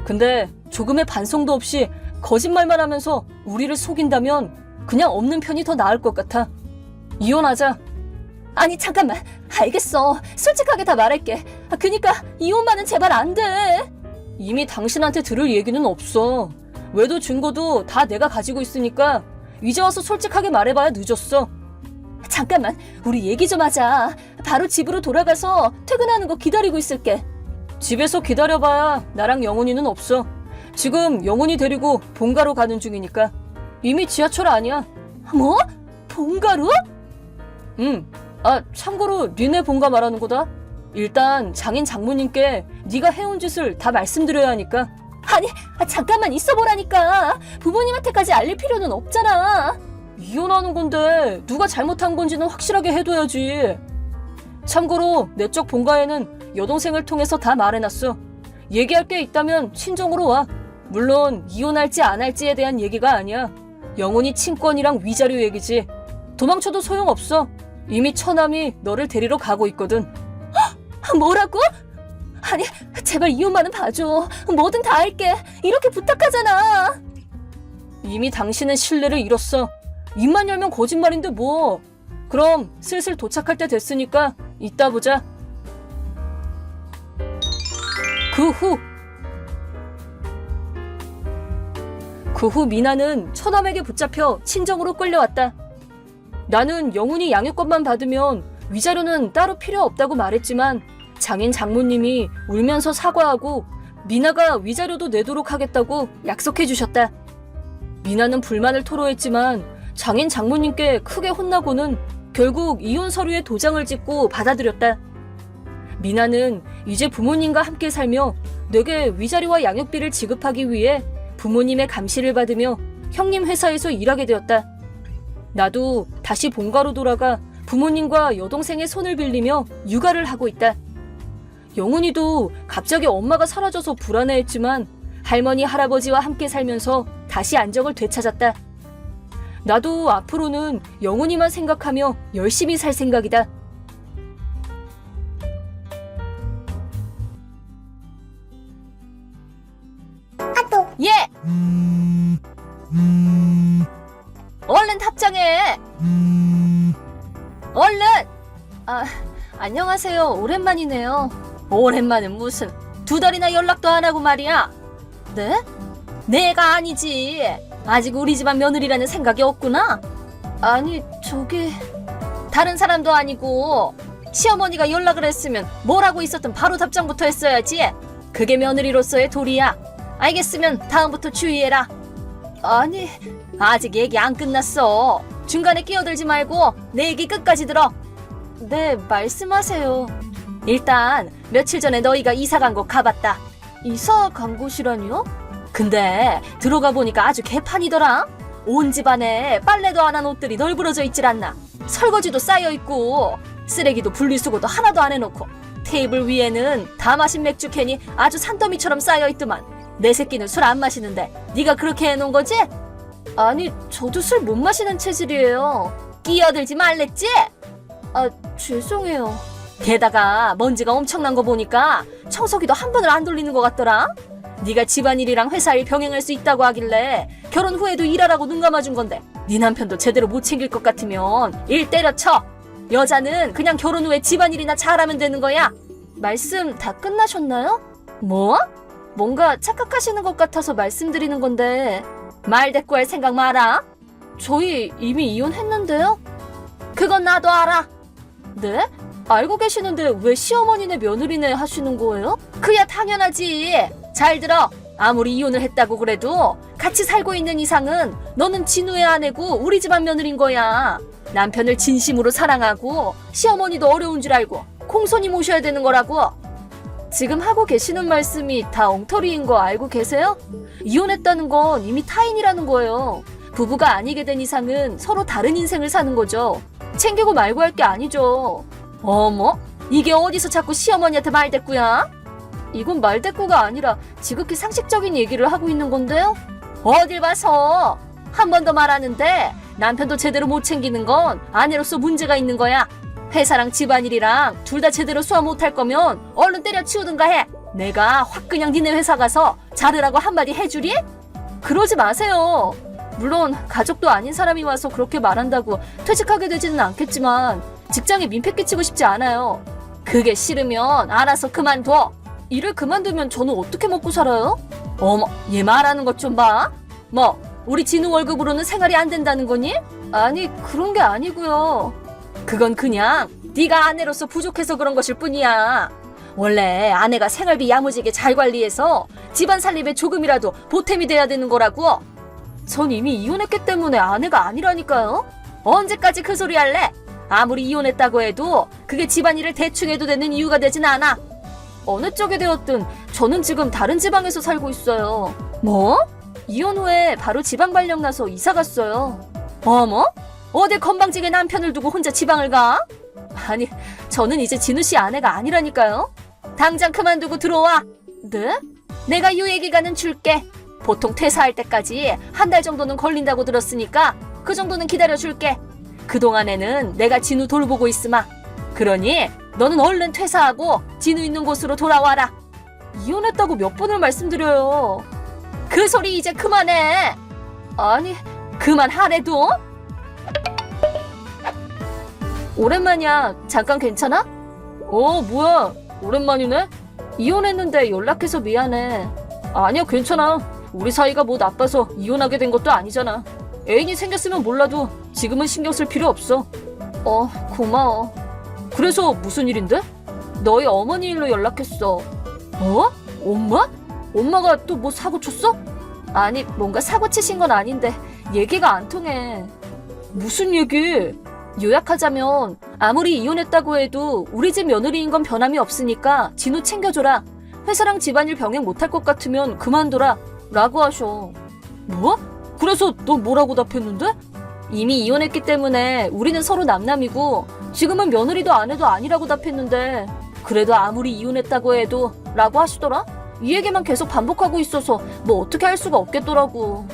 근데 조금의 반성도 없이 거짓말만 하면서 우리를 속인다면 그냥 없는 편이 더 나을 것 같아. 이혼하자. 아니 잠깐만. 알겠어. 솔직하게 다 말할게. 그니까 이혼만은 제발 안 돼. 이미 당신한테 들을 얘기는 없어. 외도 증거도 다 내가 가지고 있으니까 이제 와서 솔직하게 말해봐야 늦었어. 잠깐만. 우리 얘기 좀 하자. 바로 집으로 돌아가서 퇴근하는 거 기다리고 있을게. 집에서 기다려봐야 나랑 영훈이는 없어. 지금 영훈이 데리고 본가로 가는 중이니까. 이미 지하철 아니야. 뭐? 본가로? 응. 아, 참고로 니네 본가 말하는 거다. 일단 장인 장모님께 네가 해온 짓을 다 말씀드려야 하니까. 아니, 잠깐만 있어보라니까. 부모님한테까지 알릴 필요는 없잖아. 이혼하는 건데 누가 잘못한 건지는 확실하게 해둬야지. 참고로 내 쪽 본가에는 여동생을 통해서 다 말해놨어. 얘기할 게 있다면 친정으로 와. 물론 이혼할지 안 할지에 대한 얘기가 아니야. 영훈이 친권이랑 위자료 얘기지. 도망쳐도 소용없어. 이미 처남이 너를 데리러 가고 있거든. 헉, 뭐라고? 아니 제발 이혼만은 봐줘. 뭐든 다 할게. 이렇게 부탁하잖아. 이미 당신은 신뢰를 잃었어. 입만 열면 거짓말인데 뭐. 그럼 슬슬 도착할 때 됐으니까 이따 보자. 그 후 미나는 처남에게 붙잡혀 친정으로 끌려왔다. 나는 영훈이 양육권만 받으면 위자료는 따로 필요 없다고 말했지만 장인 장모님이 울면서 사과하고 미나가 위자료도 내도록 하겠다고 약속해 주셨다. 미나는 불만을 토로했지만 장인 장모님께 크게 혼나고는 결국 이혼 서류에 도장을 찍고 받아들였다. 미나는 이제 부모님과 함께 살며 내게 위자료와 양육비를 지급하기 위해 부모님의 감시를 받으며 형님 회사에서 일하게 되었다. 나도 다시 본가로 돌아가 부모님과 여동생의 손을 빌리며 육아를 하고 있다. 영훈이도 갑자기 엄마가 사라져서 불안해했지만 할머니 할아버지와 함께 살면서 다시 안정을 되찾았다. 나도 앞으로는 영훈이만 생각하며 열심히 살 생각이다. 예! 얼른 답장해! 얼른! 아, 안녕하세요. 오랜만이네요. 오랜만은 무슨 2달이나 연락도 안 하고 말이야. 네? 내가 아니지. 아직 우리 집안 며느리라는 생각이 없구나. 아니 저기 다른 사람도 아니고 시어머니가 연락을 했으면 뭐라고 있었든 바로 답장부터 했어야지. 그게 며느리로서의 도리야. 알겠으면 다음부터 주의해라. 아니 아직 얘기 안 끝났어. 중간에 끼어들지 말고 내 얘기 끝까지 들어. 네 말씀하세요. 일단 며칠 전에 너희가 이사 간 곳 가봤다. 이사 간 곳이라니요? 근데 들어가 보니까 아주 개판이더라. 온 집안에 빨래도 안 한 옷들이 널브러져 있질 않나. 설거지도 쌓여있고 쓰레기도 분리수거도 하나도 안 해놓고 테이블 위에는 다 마신 맥주 캔이 아주 산더미처럼 쌓여있더만. 내 새끼는 술 안 마시는데 네가 그렇게 해놓은 거지? 아니 저도 술 못 마시는 체질이에요. 끼어들지 말랬지? 아 죄송해요. 게다가 먼지가 엄청난 거 보니까 청소기도 한 번을 안 돌리는 것 같더라. 네가 집안일이랑 회사일 병행할 수 있다고 하길래 결혼 후에도 일하라고 눈 감아준 건데 네 남편도 제대로 못 챙길 것 같으면 일 때려쳐. 여자는 그냥 결혼 후에 집안일이나 잘하면 되는 거야. 말씀 다 끝나셨나요? 뭐? 뭔가 착각하시는 것 같아서 말씀드리는 건데 말대꾸할 생각 마라. 저희 이미 이혼했는데요? 그건 나도 알아. 네? 알고 계시는데 왜 시어머니네 며느리네 하시는 거예요? 그야 당연하지. 잘 들어. 아무리 이혼을 했다고 그래도 같이 살고 있는 이상은 너는 진우의 아내고 우리 집안 며느리인 거야. 남편을 진심으로 사랑하고 시어머니도 어려운 줄 알고 공손히 모셔야 되는 거라고. 지금 하고 계시는 말씀이 다 엉터리인 거 알고 계세요? 이혼했다는 건 이미 타인이라는 거예요. 부부가 아니게 된 이상은 서로 다른 인생을 사는 거죠. 챙기고 말고 할 게 아니죠. 어머? 이게 어디서 자꾸 시어머니한테 말대꾸야? 이건 말대꾸가 아니라 지극히 상식적인 얘기를 하고 있는 건데요? 어딜 봐서! 한 번 더 말하는데 남편도 제대로 못 챙기는 건 아내로서 문제가 있는 거야. 회사랑 집안일이랑 둘 다 제대로 소화 못할 거면 얼른 때려치우든가 해. 내가 확 그냥 니네 회사 가서 자르라고 한마디 해주리? 그러지 마세요. 물론 가족도 아닌 사람이 와서 그렇게 말한다고 퇴직하게 되지는 않겠지만 직장에 민폐 끼치고 싶지 않아요. 그게 싫으면 알아서 그만둬. 일을 그만두면 저는 어떻게 먹고 살아요? 어머, 얘 말하는 것 좀 봐. 뭐, 우리 진우 월급으로는 생활이 안 된다는 거니? 아니, 그런 게 아니고요. 그건 그냥 네가 아내로서 부족해서 그런 것일 뿐이야. 원래 아내가 생활비 야무지게 잘 관리해서 집안 살림에 조금이라도 보탬이 돼야 되는 거라고. 전 이미 이혼했기 때문에 아내가 아니라니까요. 언제까지 그 소리 할래? 아무리 이혼했다고 해도 그게 집안일을 대충 해도 되는 이유가 되진 않아. 어느 쪽이 되었든 저는 지금 다른 지방에서 살고 있어요. 뭐? 이혼 후에 바로 지방 발령 나서 이사 갔어요. 어머? 어딜 건방지게 남편을 두고 혼자 지방을 가? 아니, 저는 이제 진우 씨 아내가 아니라니까요. 당장 그만두고 들어와. 네? 내가 유예기간은 줄게. 보통 퇴사할 때까지 한 달 정도는 걸린다고 들었으니까 그 정도는 기다려줄게. 그동안에는 내가 진우 돌보고 있으마. 그러니 너는 얼른 퇴사하고 진우 있는 곳으로 돌아와라. 이혼했다고 몇 번을 말씀드려요. 그 소리 이제 그만해. 아니, 그만하래도? 오랜만이야. 잠깐 괜찮아? 뭐야. 오랜만이네. 이혼했는데 연락해서 미안해. 아니야, 괜찮아. 우리 사이가 뭐 나빠서 이혼하게 된 것도 아니잖아. 애인이 생겼으면 몰라도 지금은 신경 쓸 필요 없어. 고마워. 그래서 무슨 일인데? 너희 어머니 일로 연락했어. 엄마? 엄마가 또 뭐 사고 쳤어? 아니, 뭔가 사고 치신 건 아닌데 얘기가 안 통해. 무슨 얘기? 요약하자면 아무리 이혼했다고 해도 우리 집 며느리인 건 변함이 없으니까 진우 챙겨줘라. 회사랑 집안일 병행 못할 것 같으면 그만둬라. 라고 하셔. 뭐? 그래서 너 뭐라고 답했는데? 이미 이혼했기 때문에 우리는 서로 남남이고 지금은 며느리도 아내도 아니라고 답했는데 그래도 아무리 이혼했다고 해도 라고 하시더라? 이 얘기만 계속 반복하고 있어서 뭐 어떻게 할 수가 없겠더라고.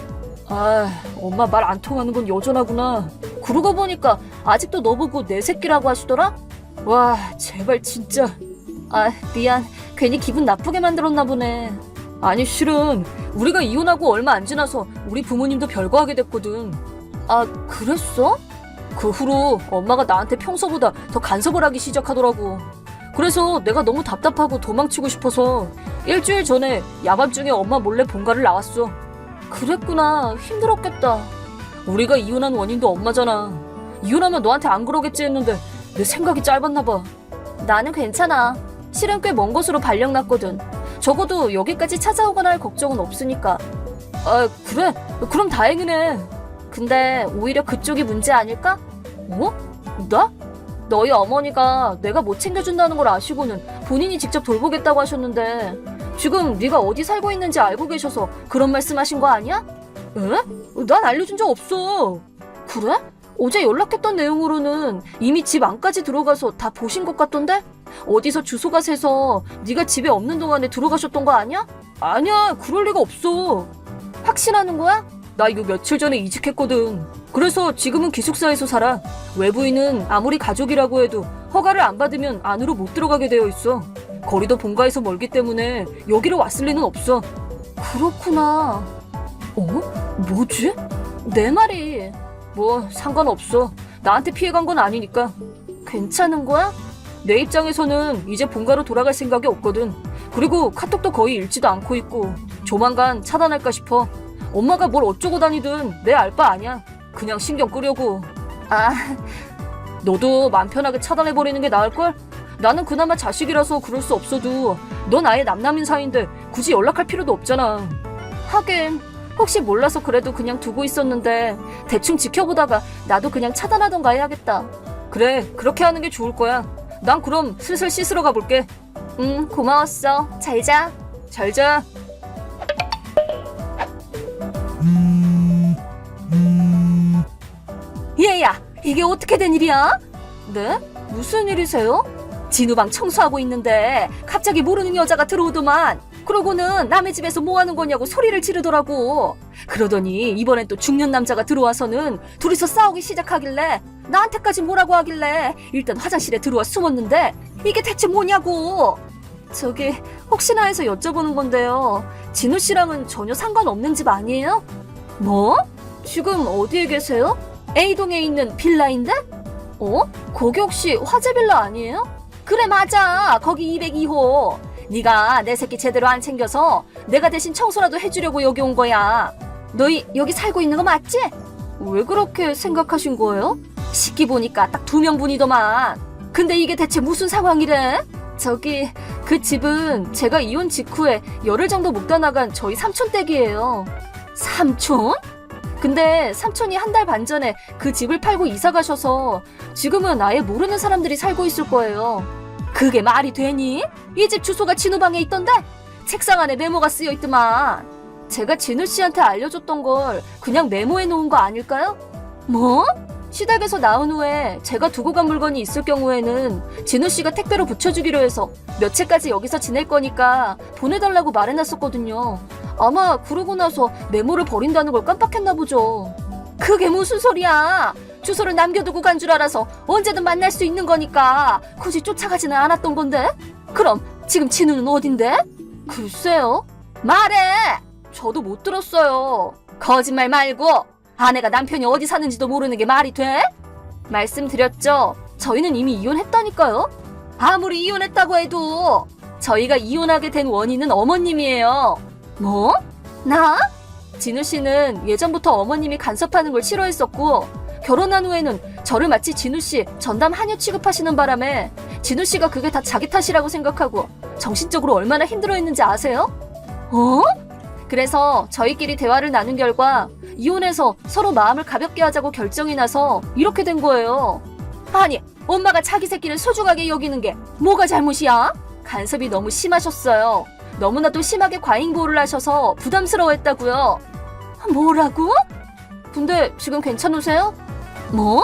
엄마 말 안 통하는 건 여전하구나. 그러고 보니까 아직도 너 보고 내 새끼라고 하시더라? 와, 제발 진짜. 미안. 괜히 기분 나쁘게 만들었나 보네. 아니, 실은 우리가 이혼하고 얼마 안 지나서 우리 부모님도 별거하게 됐거든. 그랬어? 그 후로 엄마가 나한테 평소보다 더 간섭을 하기 시작하더라고. 그래서 내가 너무 답답하고 도망치고 싶어서 일주일 전에 야밤중에 엄마 몰래 본가를 나왔어. 그랬구나. 힘들었겠다. 우리가 이혼한 원인도 엄마잖아. 이혼하면 너한테 안 그러겠지 했는데 내 생각이 짧았나 봐. 나는 괜찮아. 실은 꽤 먼 곳으로 발령 났거든. 적어도 여기까지 찾아오거나 할 걱정은 없으니까. 그래? 그럼 다행이네. 근데 오히려 그쪽이 문제 아닐까? 나? 너희 어머니가 내가 못 챙겨준다는 걸 아시고는 본인이 직접 돌보겠다고 하셨는데 지금 네가 어디 살고 있는지 알고 계셔서 그런 말씀하신 거 아니야? 에? 난 알려준 적 없어. 그래? 어제 연락했던 내용으로는 이미 집 안까지 들어가서 다 보신 것 같던데? 어디서 주소가 새서 네가 집에 없는 동안에 들어가셨던 거 아니야? 아니야, 그럴 리가 없어. 확신하는 거야? 나 이거 며칠 전에 이직했거든. 그래서 지금은 기숙사에서 살아. 외부인은 아무리 가족이라고 해도 허가를 안 받으면 안으로 못 들어가게 되어 있어. 거리도 본가에서 멀기 때문에 여기로 왔을 리는 없어. 그렇구나. 뭐지? 내 말이. 뭐 상관없어. 나한테 피해간 건 아니니까. 괜찮은 거야? 내 입장에서는 이제 본가로 돌아갈 생각이 없거든. 그리고 카톡도 거의 읽지도 않고 있고 조만간 차단할까 싶어. 엄마가 뭘 어쩌고 다니든 내 알 바 아니야. 그냥 신경 끄려고. 아, 너도 맘 편하게 차단해버리는 게 나을걸? 나는 그나마 자식이라서 그럴 수 없어도 넌 아예 남남인 사이인데 굳이 연락할 필요도 없잖아. 하긴 혹시 몰라서 그래도 그냥 두고 있었는데 대충 지켜보다가 나도 그냥 차단하던가 해야겠다. 그래, 그렇게 하는 게 좋을 거야. 난 그럼 슬슬 씻으러 가볼게. 고마웠어. 잘 자. 잘 자. 얘야, 이게 어떻게 된 일이야? 네? 무슨 일이세요? 진우방 청소하고 있는데 갑자기 모르는 여자가 들어오더만. 그러고는 남의 집에서 뭐 하는 거냐고 소리를 지르더라고. 그러더니 이번엔 또 중년 남자가 들어와서는 둘이서 싸우기 시작하길래 나한테까지 뭐라고 하길래 일단 화장실에 들어와 숨었는데 이게 대체 뭐냐고. 저기 혹시나 해서 여쭤보는 건데요. 진우 씨랑은 전혀 상관없는 집 아니에요? 뭐? 지금 어디에 계세요? A동에 있는 빌라인데? 거기 혹시 화재빌라 아니에요? 그래, 맞아. 거기 202호. 네가 내 새끼 제대로 안 챙겨서 내가 대신 청소라도 해주려고 여기 온 거야. 너희 여기 살고 있는 거 맞지? 왜 그렇게 생각하신 거예요? 식기 보니까 딱 2명분이더만. 근데 이게 대체 무슨 상황이래? 저기 그 집은 제가 이혼 직후에 열흘 정도 묵다 나간 저희 삼촌 댁이에요. 삼촌? 근데 삼촌이 한 달 반 전에 그 집을 팔고 이사 가셔서 지금은 아예 모르는 사람들이 살고 있을 거예요. 그게 말이 되니? 이 집 주소가 진우방에 있던데? 책상 안에 메모가 쓰여 있더만. 제가 진우 씨한테 알려줬던 걸 그냥 메모해 놓은 거 아닐까요? 뭐? 시댁에서 나온 후에 제가 두고 간 물건이 있을 경우에는 진우 씨가 택배로 붙여주기로 해서 며칠까지 여기서 지낼 거니까 보내달라고 말해놨었거든요. 아마 그러고 나서 메모를 버린다는 걸 깜빡했나 보죠. 그게 무슨 소리야? 주소를 남겨두고 간 줄 알아서 언제든 만날 수 있는 거니까 굳이 쫓아가지는 않았던 건데? 그럼 지금 진우는 어딘데? 글쎄요. 말해! 저도 못 들었어요. 거짓말 말고 아내가 남편이 어디 사는지도 모르는 게 말이 돼? 말씀드렸죠. 저희는 이미 이혼했다니까요. 아무리 이혼했다고 해도 저희가 이혼하게 된 원인은 어머님이에요. 뭐? 나? 진우 씨는 예전부터 어머님이 간섭하는 걸 싫어했었고 결혼한 후에는 저를 마치 진우 씨 전담 하녀 취급하시는 바람에 진우 씨가 그게 다 자기 탓이라고 생각하고 정신적으로 얼마나 힘들어했는지 아세요? 그래서 저희끼리 대화를 나눈 결과 이혼해서 서로 마음을 가볍게 하자고 결정이 나서 이렇게 된 거예요. 아니, 엄마가 자기 새끼를 소중하게 여기는 게 뭐가 잘못이야? 간섭이 너무 심하셨어요. 너무나도 심하게 과잉보호를 하셔서 부담스러워했다고요. 뭐라고? 근데 지금 괜찮으세요? 뭐?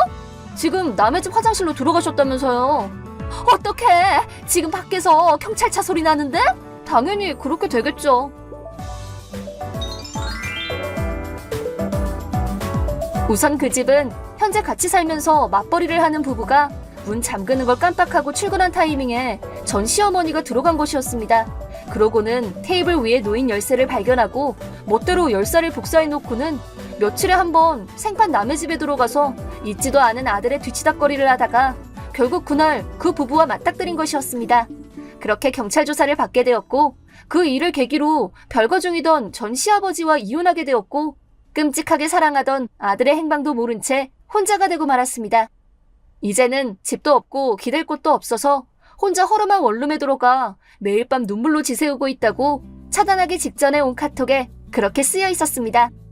지금 남의 집 화장실로 들어가셨다면서요. 어떡해? 지금 밖에서 경찰차 소리 나는데? 당연히 그렇게 되겠죠. 우선 그 집은 현재 같이 살면서 맞벌이를 하는 부부가 문 잠그는 걸 깜빡하고 출근한 타이밍에 전 시어머니가 들어간 곳이었습니다. 그러고는 테이블 위에 놓인 열쇠를 발견하고 멋대로 열쇠를 복사해놓고는 며칠에 한 번 생판 남의 집에 들어가서 있지도 않은 아들의 뒤치다꺼리를 하다가 결국 그날 그 부부와 맞닥뜨린 것이었습니다. 그렇게 경찰 조사를 받게 되었고 그 일을 계기로 별거 중이던 전 시아버지와 이혼하게 되었고 끔찍하게 사랑하던 아들의 행방도 모른 채 혼자가 되고 말았습니다. 이제는 집도 없고 기댈 곳도 없어서 혼자 허름한 원룸에 들어가 매일 밤 눈물로 지새우고 있다고 차단하기 직전에 온 카톡에 그렇게 쓰여 있었습니다.